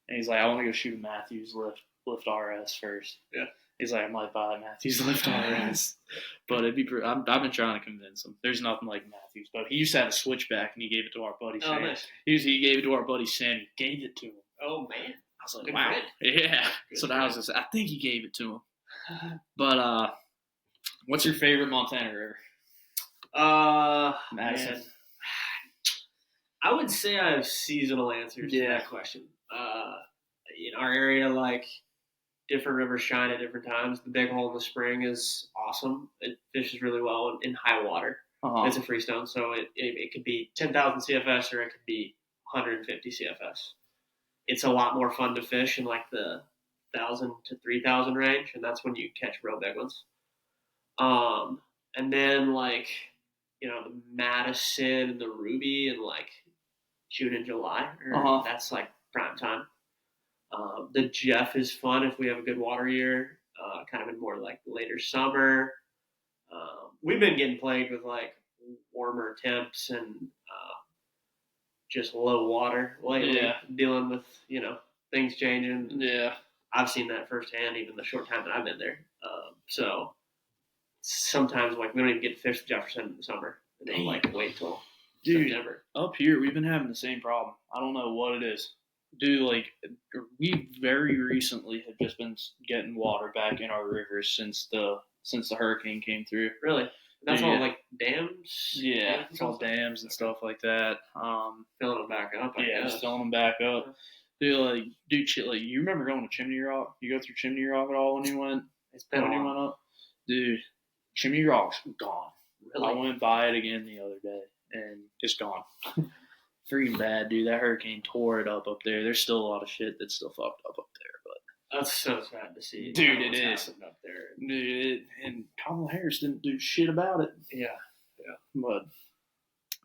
And he's like, I want to go shoot a Matthews lift RS first. Yeah. He's like, I might buy a Matthews lift RS. But I've been trying to convince him. There's nothing like Matthews. But he used to have a switchback, and he gave it to our buddy Sam. Oh, nice. He gave it to our buddy Sam. He gave it to him. Oh, man. I was like, good wow. friend. Yeah. Good so that was just, I think he gave it to him. But what's your favorite Montana river? Madison. Man. I would say I have seasonal answers to that question. In our area, like, different rivers shine at different times. The Big Hole in the spring is awesome. It fishes really well in high water. Uh-huh. It's a freestone, so it could be 10,000 CFS or it could be 150 CFS. It's a lot more fun to fish in like the 1,000 to 3,000 range, and that's when you catch real big ones. And then like, the Madison and the Ruby and like June and July, that's like prime time. The Jeff is fun if we have a good water year, kind of in more like later summer. We've been getting plagued with like warmer temps and just low water lately, dealing with, things changing. Yeah. I've seen that firsthand, even the short time that I've been there. So sometimes like we don't even get to fish the Jefferson in the summer. And then like wait till September. Up here, we've been having the same problem. I don't know what it is. Dude, like, we very recently have just been getting water back in our rivers since the hurricane came through. Really? That's all like dams? Yeah, it's all dams and stuff like that. Filling them back up, I guess. Just filling them back up. Dude, you remember going to Chimney Rock? You go through Chimney Rock at all when you went? When you went up? Dude, Chimney Rock's gone. Really? I went by it again the other day, and it's gone. Freaking bad, dude. That hurricane tore it up there. There's still a lot of shit that's still fucked up there, but that's so sad to see. Dude, it is up there. Dude, and Kamala Harris didn't do shit about it. Yeah. But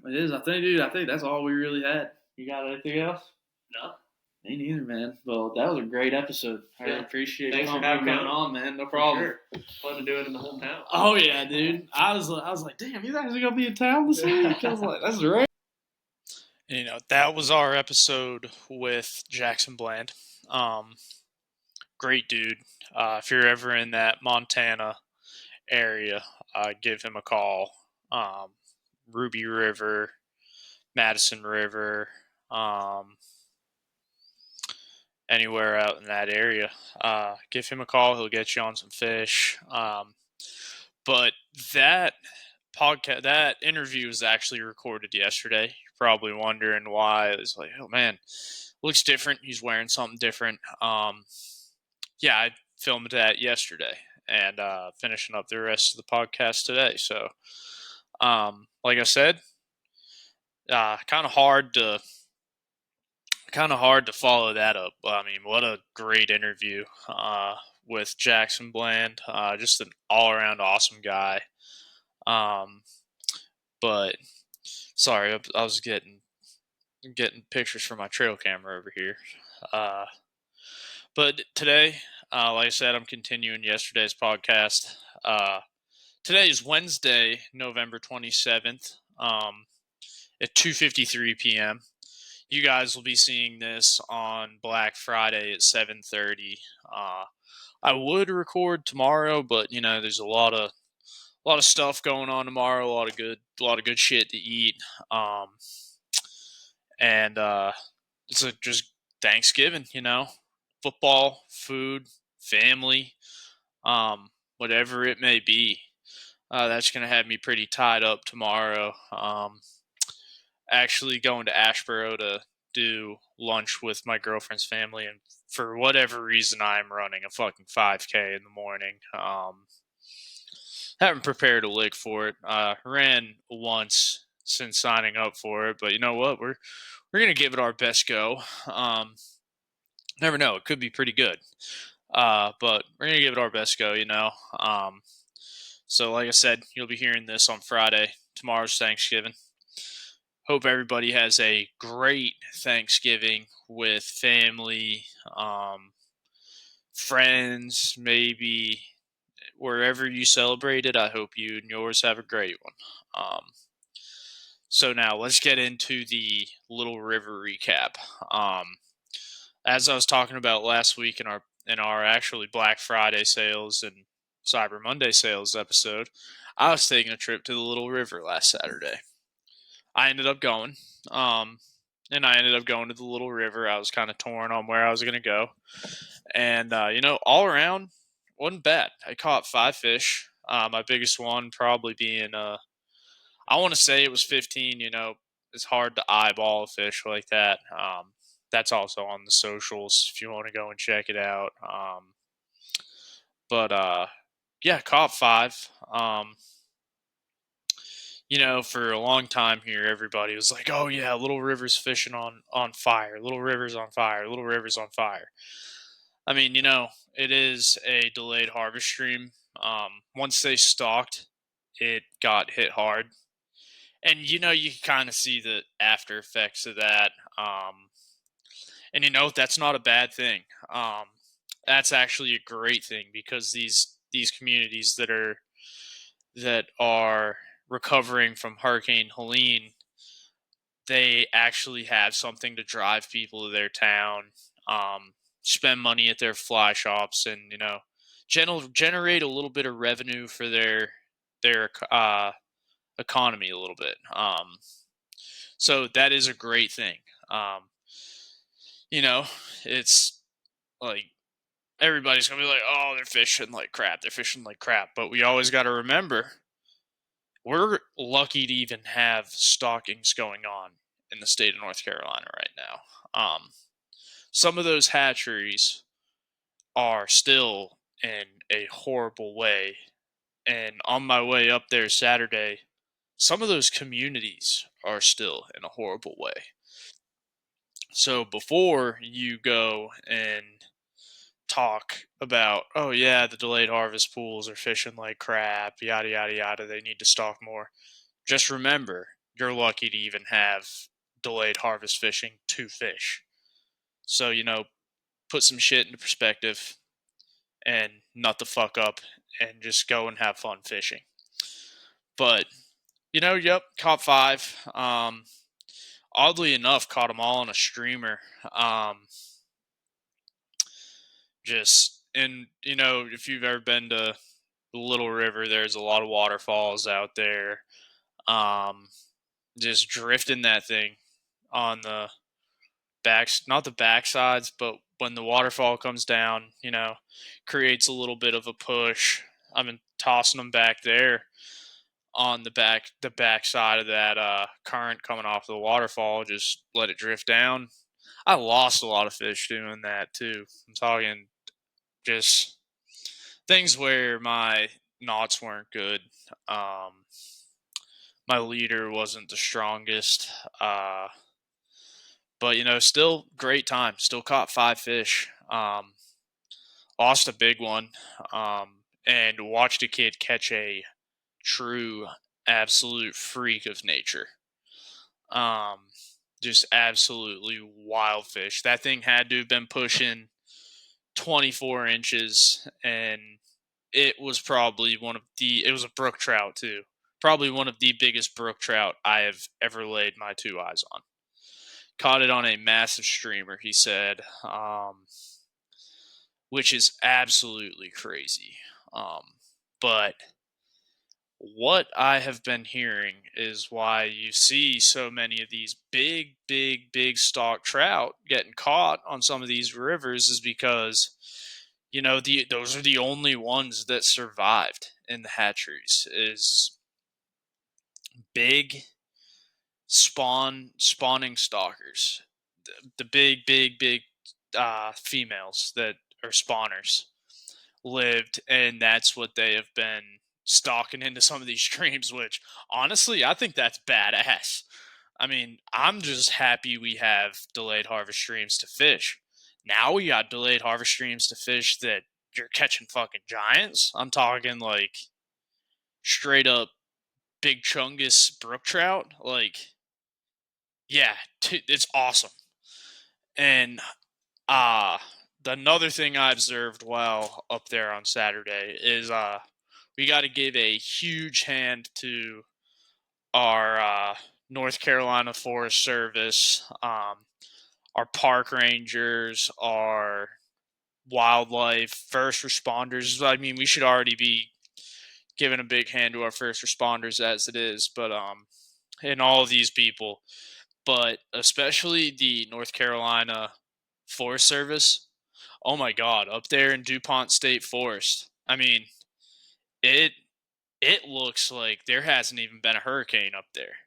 it is. I think that's all we really had. You got anything else? No. Me neither, man. Well, that was a great episode. I really appreciate you coming on, man. No problem. Sure. Fun to do it in the hometown. Oh yeah, dude. I was like, damn, you guys are gonna be in town this week. I was like, that's great. That was our episode with Jackson Bland. Great dude. If you're ever in that Montana area, give him a call. Ruby River, Madison River, anywhere out in that area, give him a call. He'll get you on some fish. But that podcast, that interview was actually recorded yesterday. You're probably wondering why. It's like, oh man, looks different. He's wearing something different. Yeah, I filmed that yesterday and finishing up the rest of the podcast today. So, like I said, kind of hard to follow that up. I mean, what a great interview with Jackson Bland. Just an all-around awesome guy. But sorry, I was getting pictures from my trail camera over here. But today, like I said, I'm continuing yesterday's podcast. Today is Wednesday, November 27th, at 2:53 p.m. You guys will be seeing this on Black Friday at 7:30. I would record tomorrow, but there's a lot of stuff going on tomorrow. A lot of good shit to eat. And it's just Thanksgiving. Football, food, family, whatever it may be. That's going to have me pretty tied up tomorrow. Actually going to Ashboro to do lunch with my girlfriend's family, and for whatever reason, I'm running a fucking 5K in the morning. Haven't prepared a lick for it. Ran once since signing up for it, but you know what? We're gonna give it our best go. Never know; it could be pretty good. But we're gonna give it our best go. So like I said, you'll be hearing this on Friday. Tomorrow's Thanksgiving. Hope everybody has a great Thanksgiving with family, friends, maybe wherever you celebrate it. I hope you and yours have a great one. So now let's get into the Little River recap. As I was talking about last week in our actually Black Friday sales and Cyber Monday sales episode, I was taking a trip to the Little River last Saturday. I ended up going, and I ended up going to the Little River. I was kind of torn on where I was going to go, and all around wasn't bad. I caught 5 fish. My biggest one probably being I want to say it was 15. It's hard to eyeball a fish like that. That's also on the socials if you want to go and check it out. But yeah, caught 5. For a long time here, everybody was like, "Oh yeah, Little River's fishing on fire. Little River's on fire. Little River's on fire." I mean, it is a delayed harvest stream. Once they stalked, it got hit hard, and you can kind of see the after effects of that. And that's not a bad thing. That's actually a great thing because these communities that are recovering from Hurricane Helene, they actually have something to drive people to their town, spend money at their fly shops, and generate a little bit of revenue for their economy a little bit. So that is a great thing. It's like everybody's gonna be like, "Oh, they're fishing like crap. They're fishing like crap," but we always got to remember we're lucky to even have stockings going on in the state of North Carolina right now. Some of those hatcheries are still in a horrible way. And on my way up there Saturday, some of those communities are still in a horrible way. So before you go and talk about, oh yeah, the delayed harvest pools are fishing like crap, yada, yada, yada, they need to stock more, just remember, you're lucky to even have delayed harvest fishing to fish. So, put some shit into perspective and nut the fuck up and just go and have fun fishing. But, yep, caught 5. Oddly enough, caught them all on a streamer. If you've ever been to the Little River, there's a lot of waterfalls out there. Just drifting that thing on the backs, not the backsides, but when the waterfall comes down, creates a little bit of a push. I've been tossing them back there on the back side of that current coming off the waterfall. Just let it drift down. I lost a lot of fish doing that too. I'm talking just things where my knots weren't good. My leader wasn't the strongest. But still great time. Still caught 5 fish. Lost a big one. And watched a kid catch a true, absolute freak of nature. Just absolutely wild fish. That thing had to have been pushing 24 inches, and it was probably it was a brook trout too. Probably one of the biggest brook trout I have ever laid my two eyes on. Caught it on a massive streamer, he said, which is absolutely crazy. But what I have been hearing is why you see so many of these big stock trout getting caught on some of these rivers is because, those are the only ones that survived in the hatcheries is big spawning stalkers, the big females that are spawners lived, and that's what they have been stalking into some of these streams, which honestly I think that's badass. I mean, I'm just happy we have delayed harvest streams to fish. Now we got delayed harvest streams to fish that you're catching fucking giants. I'm talking like straight up big chungus brook trout. Like, yeah, it's awesome. And another thing I observed while up there on Saturday is we got to give a huge hand to our North Carolina Forest Service, our park rangers, our wildlife first responders. I mean, we should already be giving a big hand to our first responders as it is, but and all of these people, but especially the North Carolina Forest Service. Oh my God, up there in DuPont State Forest. I mean, it it looks like there hasn't even been a hurricane up there.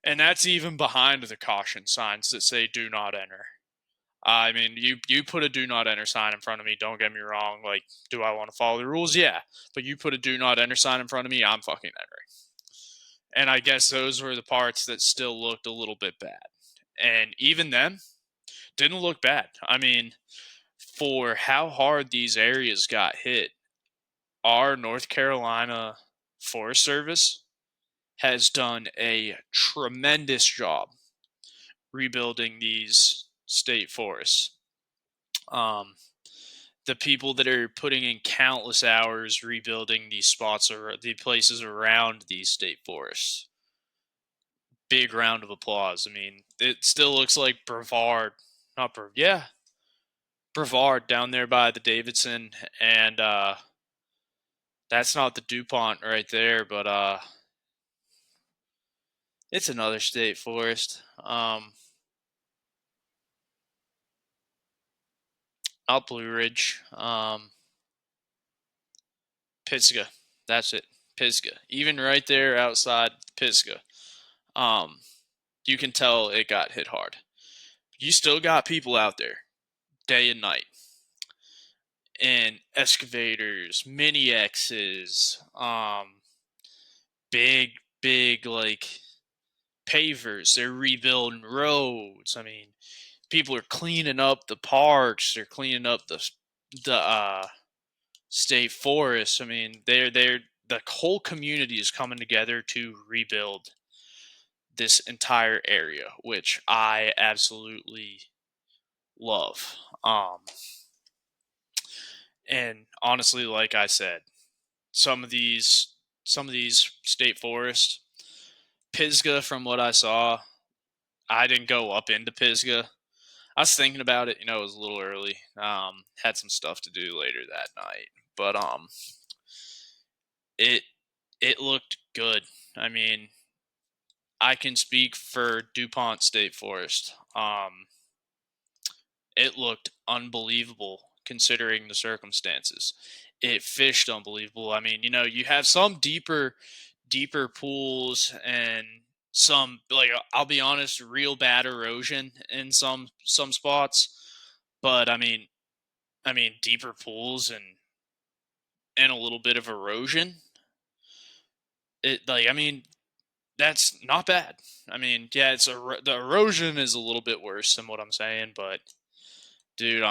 And that's even behind the caution signs that say do not enter. I mean, you put a do not enter sign in front of me, don't get me wrong. Like, do I want to follow the rules? Yeah. But you put a do not enter sign in front of me, I'm fucking entering. And I guess those were the parts that still looked a little bit bad. And even then, didn't look bad. I mean, for how hard these areas got hit, our North Carolina Forest Service has done a tremendous job rebuilding these state forests. The people that are putting in countless hours rebuilding these spots or the places around these state forests. Big round of applause. I mean, it still looks like Brevard, Brevard down there by the Davidson, and that's not the DuPont right there, but it's another state forest. Out Blue Ridge, Pisgah. That's it, Pisgah. Even right there outside Pisgah, you can tell it got hit hard. You still got people out there, day and night, and excavators, mini X's, big like pavers. They're rebuilding roads. I mean, people are cleaning up the parks. They're cleaning up the state forests. I mean, the whole community is coming together to rebuild this entire area, which I absolutely love. And honestly, like I said, some of these state forests, Pisgah, from what I saw, I didn't go up into Pisgah. I was thinking about it, it was a little early. Had some stuff to do later that night, but it looked good. I mean, I can speak for DuPont State Forest. It looked unbelievable considering the circumstances. It fished unbelievable. I mean, you have some deeper pools and some, like, I'll be honest, real bad erosion in some spots. But I mean deeper pools and a little bit of erosion. That's not bad. I mean, yeah, the erosion is a little bit worse than what I'm saying, but dude,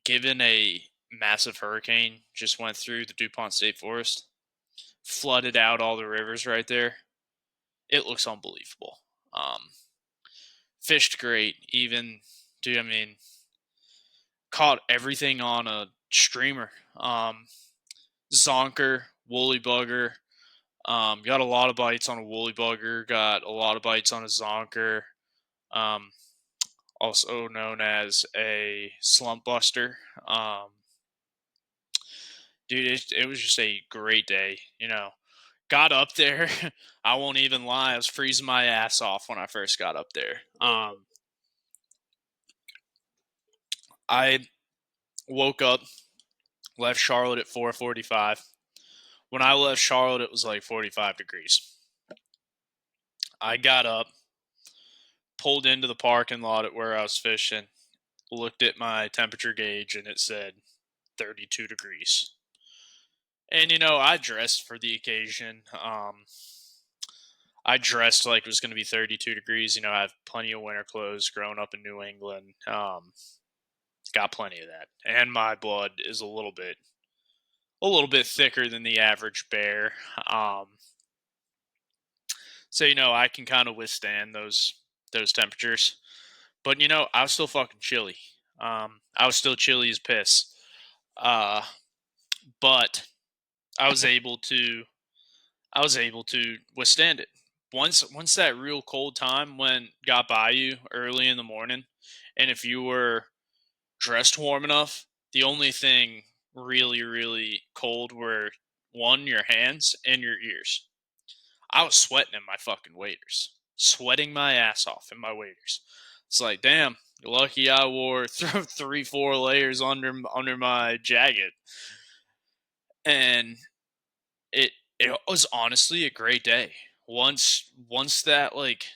given a massive hurricane just went through the DuPont State Forest, flooded out all the rivers right there, it looks unbelievable. Fished great, even, dude. I mean, caught everything on a streamer. Zonker, woolly bugger. Got a lot of bites on a woolly bugger. Got a lot of bites on a zonker. Also known as a slump buster. Dude, it was just a great day. Got up there. I won't even lie. I was freezing my ass off when I first got up there. I woke up, left Charlotte at 4:45. When I left Charlotte, it was like 45 degrees. I got up, pulled into the parking lot at where I was fishing, looked at my temperature gauge, and it said 32 degrees. And, I dressed for the occasion. I dressed like it was going to be 32 degrees. I have plenty of winter clothes growing up in New England. Got plenty of that. And my blood is a little bit thicker than the average bear. So, I can kind of withstand those temperatures. But, I was still fucking chilly. I was still chilly as piss. But I was able to withstand it. Once that real cold time got by you early in the morning, and if you were dressed warm enough, the only thing really, really cold were, one, your hands and your ears. I was sweating in my fucking waders. Sweating my ass off in my waders. It's like, damn, lucky I wore 3-4 layers under my jacket. And it was honestly a great day. Once that like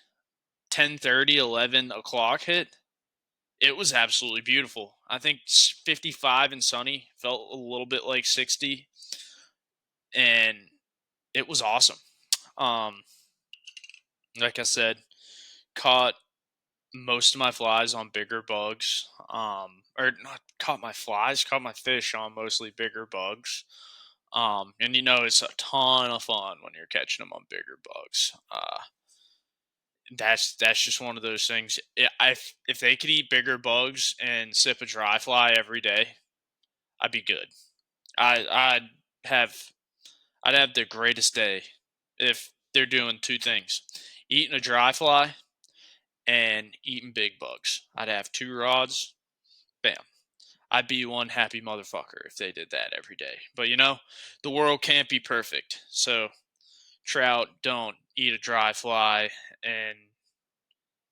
10:30, 11 o'clock hit, it was absolutely beautiful. I think 55 and sunny, felt a little bit like 60, and it was awesome. Like I said, caught most of my flies on bigger bugs. Or not caught my flies, caught my fish on mostly bigger bugs. And it's a ton of fun when you're catching them on bigger bugs. That's just one of those things. If they could eat bigger bugs and sip a dry fly every day, I'd be good. I'd have the greatest day if they're doing two things: eating a dry fly and eating big bugs. I'd have 2 rods. Bam. I'd be one happy motherfucker if they did that every day. But the world can't be perfect. So trout don't eat a dry fly and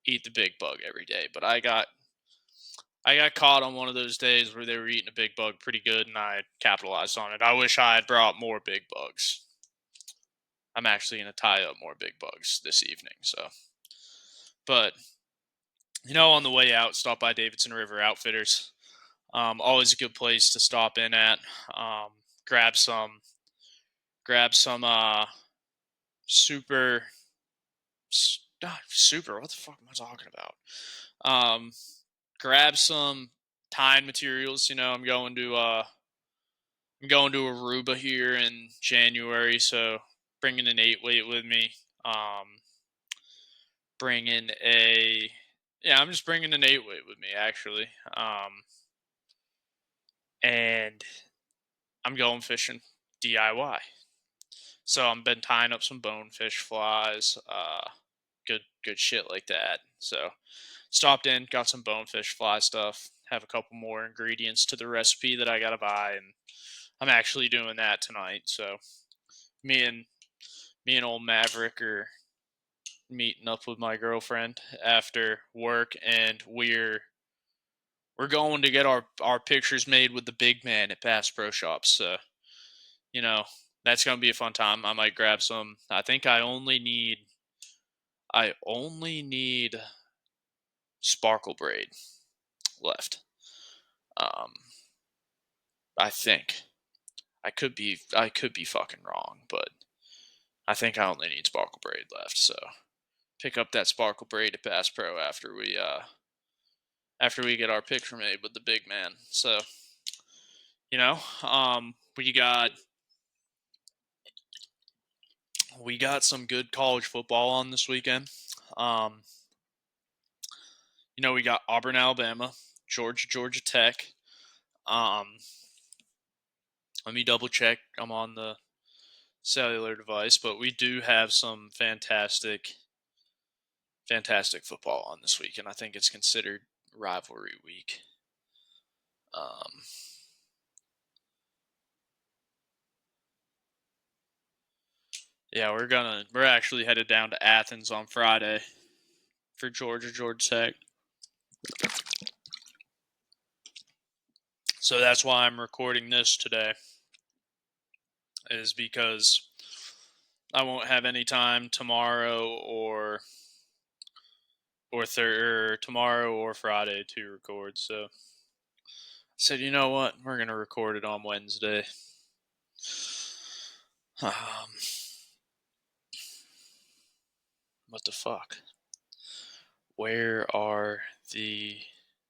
eat the big bug every day. But I got caught on one of those days where they were eating a big bug pretty good, and I capitalized on it. I wish I had brought more big bugs. I'm actually going to tie up more big bugs this evening. So, but on the way out, stop by Davidson River Outfitters. Always a good place to stop in at. Grab some super. Not super. What the fuck am I talking about? Grab some tying materials. I'm going to Aruba here in January, so bringing an 8-weight with me. I'm just bringing an 8-weight with me actually. And I'm going fishing DIY. So I've been tying up some bonefish flies, good shit like that. So stopped in, got some bonefish fly stuff, have a couple more ingredients to the recipe that I gotta buy, and I'm actually doing that tonight. So me and old Maverick are meeting up with my girlfriend after work, and we're going to get our pictures made with the big man at Bass Pro Shops. So, that's going to be a fun time. I might grab some. I think I only need sparkle braid left. I think I could be fucking wrong, but I think I only need sparkle braid left. So pick up that sparkle braid at Bass Pro after we get our picture made with the big man. So, we got some good college football on this weekend. We got Auburn, Alabama, Georgia Tech. Let me double check. I'm on the cellular device, but we do have some fantastic football on this week, and I think it's considered rivalry week. Yeah, we're actually headed down to Athens on Friday for Georgia Tech. So that's why I'm recording this today, is because I won't have any time tomorrow or tomorrow or Friday to record. So I said, you know what? We're gonna record it on Wednesday. What the fuck? Where are the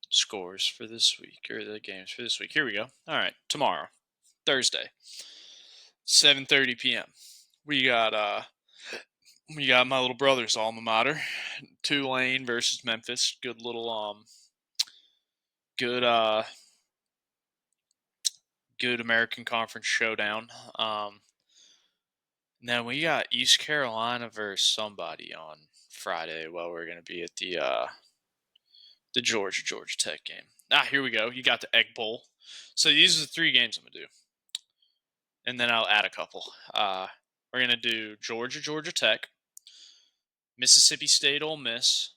scores for this week, or the games for this week? Here we go. All right, tomorrow, Thursday, 7:30 p.m. We got my little brother's alma mater, Tulane versus Memphis. Good little good good American Conference showdown. Then we got East Carolina versus somebody on Friday. Well, we're gonna be at the Georgia Tech game. Here we go. You got the Egg Bowl. So these are the 3 games I'm gonna do, and then I'll add a couple. We're gonna do Georgia Tech, Mississippi State, Ole Miss,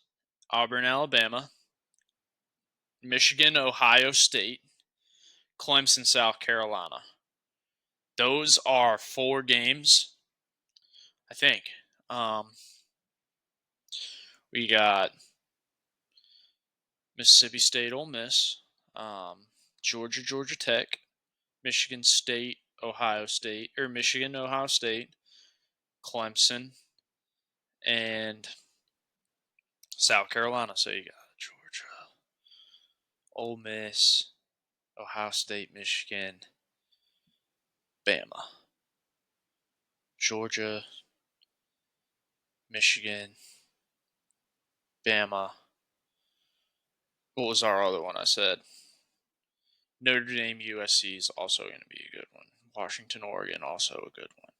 Auburn, Alabama, Michigan, Ohio State, Clemson, South Carolina. Those are 4 games, I think. We got Mississippi State, Ole Miss, Georgia Tech, Michigan State, Ohio State, or Michigan, Ohio State, Clemson, and South Carolina. So you got Georgia, Ole Miss, Ohio State, Michigan, Bama, Georgia, Michigan, Bama. What was our other one I said? Notre Dame, USC is also going to be a good one. Washington, Oregon, also a good one.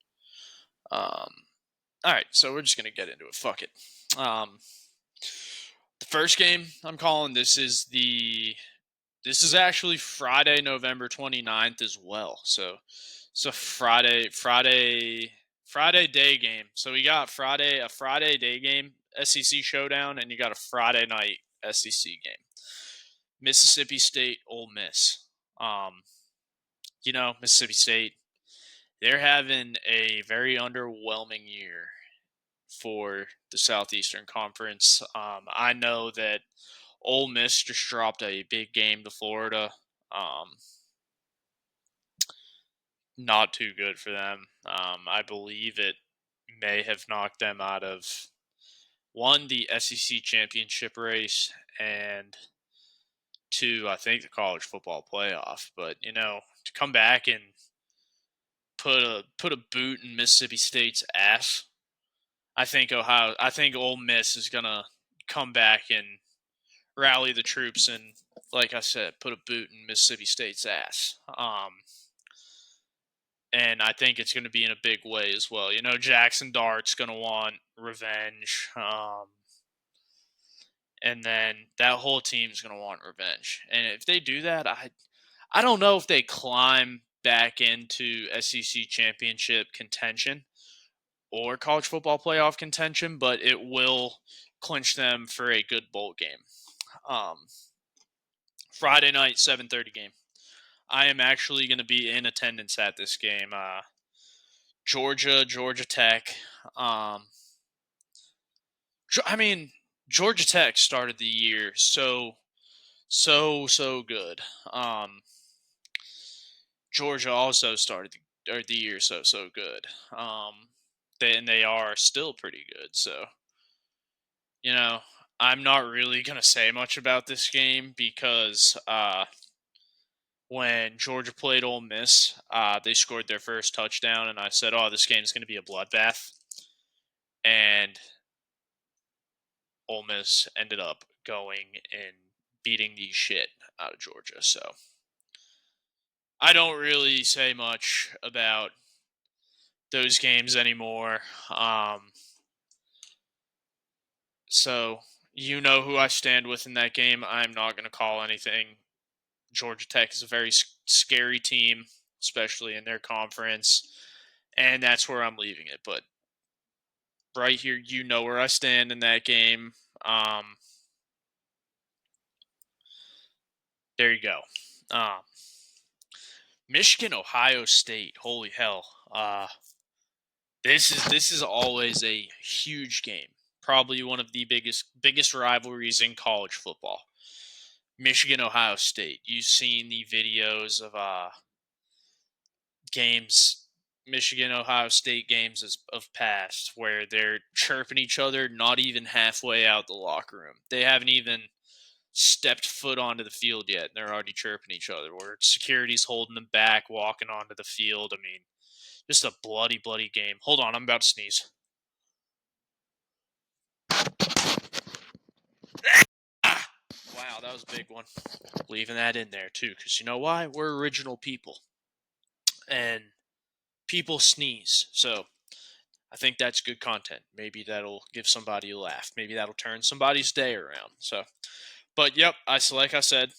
All right, so we're just going to get into it. Fuck it. The first game I'm calling, this is actually Friday, November 29th as well. So Friday day game. So we got a Friday day game, SEC showdown, and you got a Friday night SEC game. Mississippi State, Ole Miss. Mississippi State, they're having a very underwhelming year for the Southeastern Conference. I know that Ole Miss just dropped a big game to Florida. Not too good for them. I believe it may have knocked them out of, one, the SEC championship race, and 2, I think the college football playoff. But to come back and put a boot in Mississippi State's ass, I think Ole Miss is gonna come back and rally the troops and, like I said, put a boot in Mississippi State's ass. And I think it's going to be in a big way as well. Jackson Dart's going to want revenge. And then that whole team's going to want revenge. And if they do that, I don't know if they climb back into SEC championship contention or college football playoff contention, but it will clinch them for a good bowl game. Friday night, 7:30 game. I am actually going to be in attendance at this game. Georgia Tech. Georgia Tech started the year so good. Georgia also started the year so good. They are still pretty good. So, I'm not really gonna say much about this game because when Georgia played Ole Miss, they scored their first touchdown, and I said, "Oh, this game is gonna be a bloodbath," and Ole Miss ended up going and beating the shit out of Georgia. So I don't really say much about those games anymore. So you know who I stand with in that game. I'm not going to call anything. Georgia Tech is a very scary team, especially in their conference, and that's where I'm leaving it. But right here, you know where I stand in that game. There you go. Michigan, Ohio State. Holy hell! This is always a huge game. Probably one of the biggest rivalries in college football. Michigan, Ohio State. You've seen the videos of games, Michigan, Ohio State games of past where they're chirping each other not even halfway out the locker room. They haven't even stepped foot onto the field yet, and they're already chirping each other. Where security's holding them back, walking onto the field. I mean, just a bloody, bloody game. Hold on, I'm about to sneeze. Wow, that was a big one. Leaving that in there, too, because you know why? We're original people. And people sneeze. So I think that's good content. Maybe that'll give somebody a laugh. Maybe that'll turn somebody's day around. So, but yep, like I said,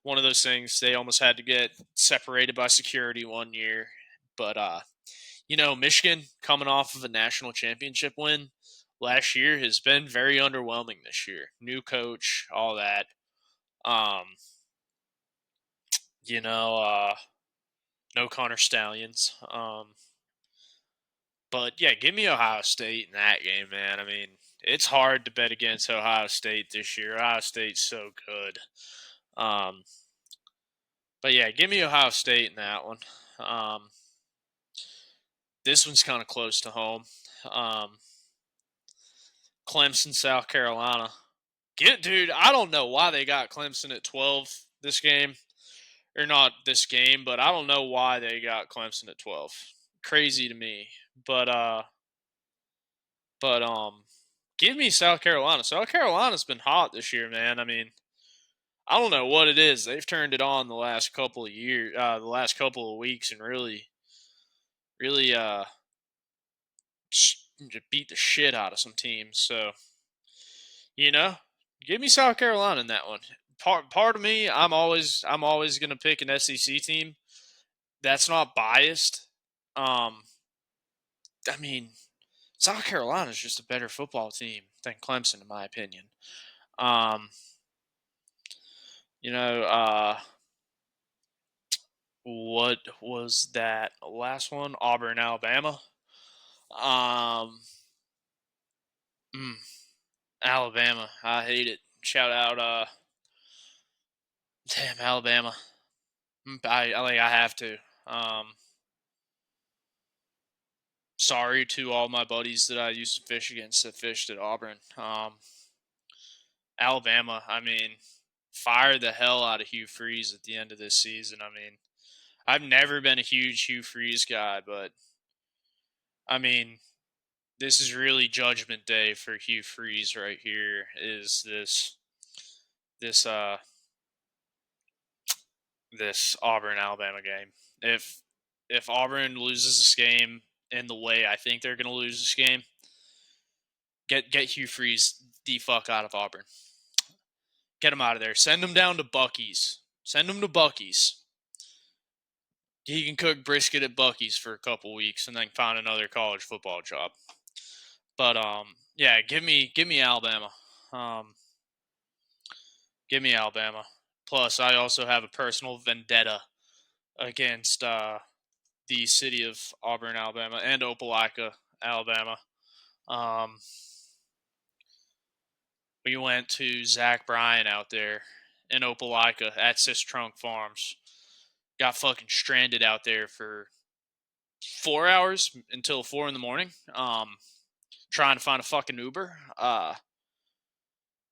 one of those things. They almost had to get separated by security one year. But Michigan coming off of a national championship win last year has been very underwhelming this year. New coach, all that. No Connor Stallions. But yeah, give me Ohio State in that game, man. I mean, it's hard to bet against Ohio State this year. Ohio State's so good. But yeah, give me Ohio State in that one. This one's kind of close to home. Clemson, South Carolina. Dude, I don't know why they got Clemson at 12 this game. Or not this game, but I don't know why they got Clemson at 12. Crazy to me. But give me South Carolina. South Carolina's been hot this year, man. I mean, I don't know what it is. They've turned it on the last couple of years, the last couple of weeks, and really beat the shit out of some teams. So, give me South Carolina in that one. Part of me, I'm always gonna pick an SEC team. That's not biased. I mean, South Carolina is just a better football team than Clemson, in my opinion. What was that last one? Auburn, Alabama. Um, Alabama. I hate it. Shout out, damn Alabama. I have to. Sorry to all my buddies that I used to fish against that fished at Auburn. Alabama. I mean, fire the hell out of Hugh Freeze at the end of this season. I mean, I've never been a huge Hugh Freeze guy, but I mean, this is really judgment day for Hugh Freeze right here. Is this Auburn Alabama game? If Auburn loses this game in the way I think they're going to lose this game, get Hugh Freeze the fuck out of Auburn. Get him out of there. Send him down to Buc-ee's. Send him to Buc-ee's. He can cook brisket at Buc-ee's for a couple weeks and then find another college football job. But yeah, give me Alabama. Give me Alabama. Plus, I also have a personal vendetta against the city of Auburn, Alabama, and Opelika, Alabama. We went to Zach Bryan out there in Opelika at Sistrunk Farms. Got fucking stranded out there for 4 hours until 4 in the morning. Trying to find a fucking Uber.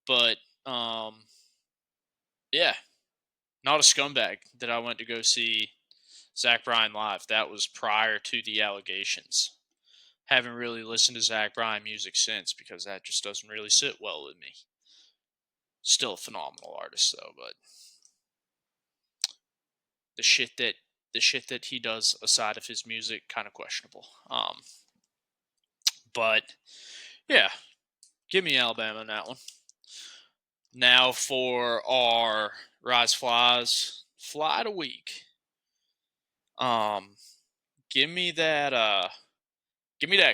But yeah, not a scumbag that I went to go see Zach Bryan live. That was prior to the allegations. Haven't really listened to Zach Bryan music since because that just doesn't really sit well with me. Still a phenomenal artist though, but the shit that he does aside of his music, kind of questionable. But yeah, give me Alabama in that one. Now for our Rise Flies Fly of the Week. Give me that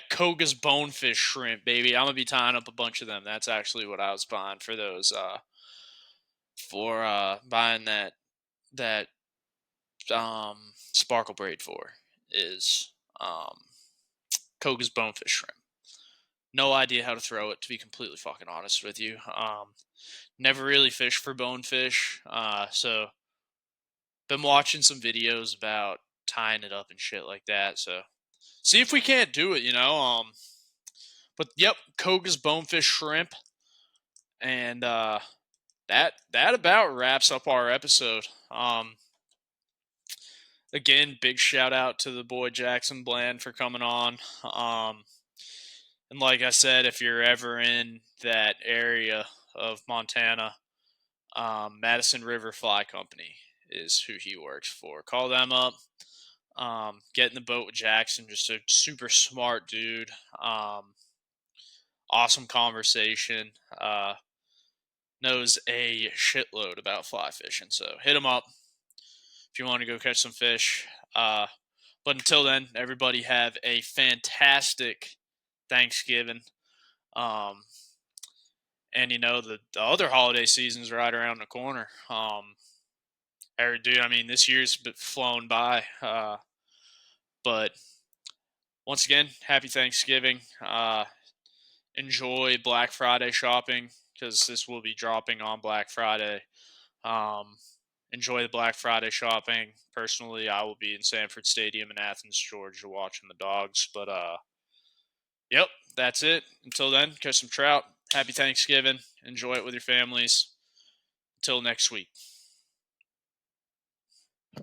Koga's bonefish shrimp, baby. I'm gonna be tying up a bunch of them. That's actually what I was buying for those. Buying that sparkle braid for is Koga's bonefish shrimp. No idea how to throw it, to be completely fucking honest with you. Never really fished for bonefish, so been watching some videos about tying it up and shit like that. So see if we can't do it, But yep, Koga's bonefish shrimp, and that about wraps up our episode. Again, big shout out to the boy Jackson Bland for coming on. And like I said, if you're ever in that area of Montana, Madison River Fly Company is who he works for. Call them up. Get in the boat with Jackson, just a super smart dude. Awesome conversation. Knows a shitload about fly fishing. So hit him up if you want to go catch some fish. But until then, everybody have a fantastic Thanksgiving. And the other holiday season's right around the corner. Dude, I mean, this year's flown by. But once again, happy Thanksgiving. Enjoy Black Friday shopping, because this will be dropping on Black Friday. Enjoy the Black Friday shopping. Personally, I will be in Sanford Stadium in Athens, Georgia, watching the Dogs. But yep, that's it. Until then, catch some trout. Happy Thanksgiving. Enjoy it with your families. Until next week.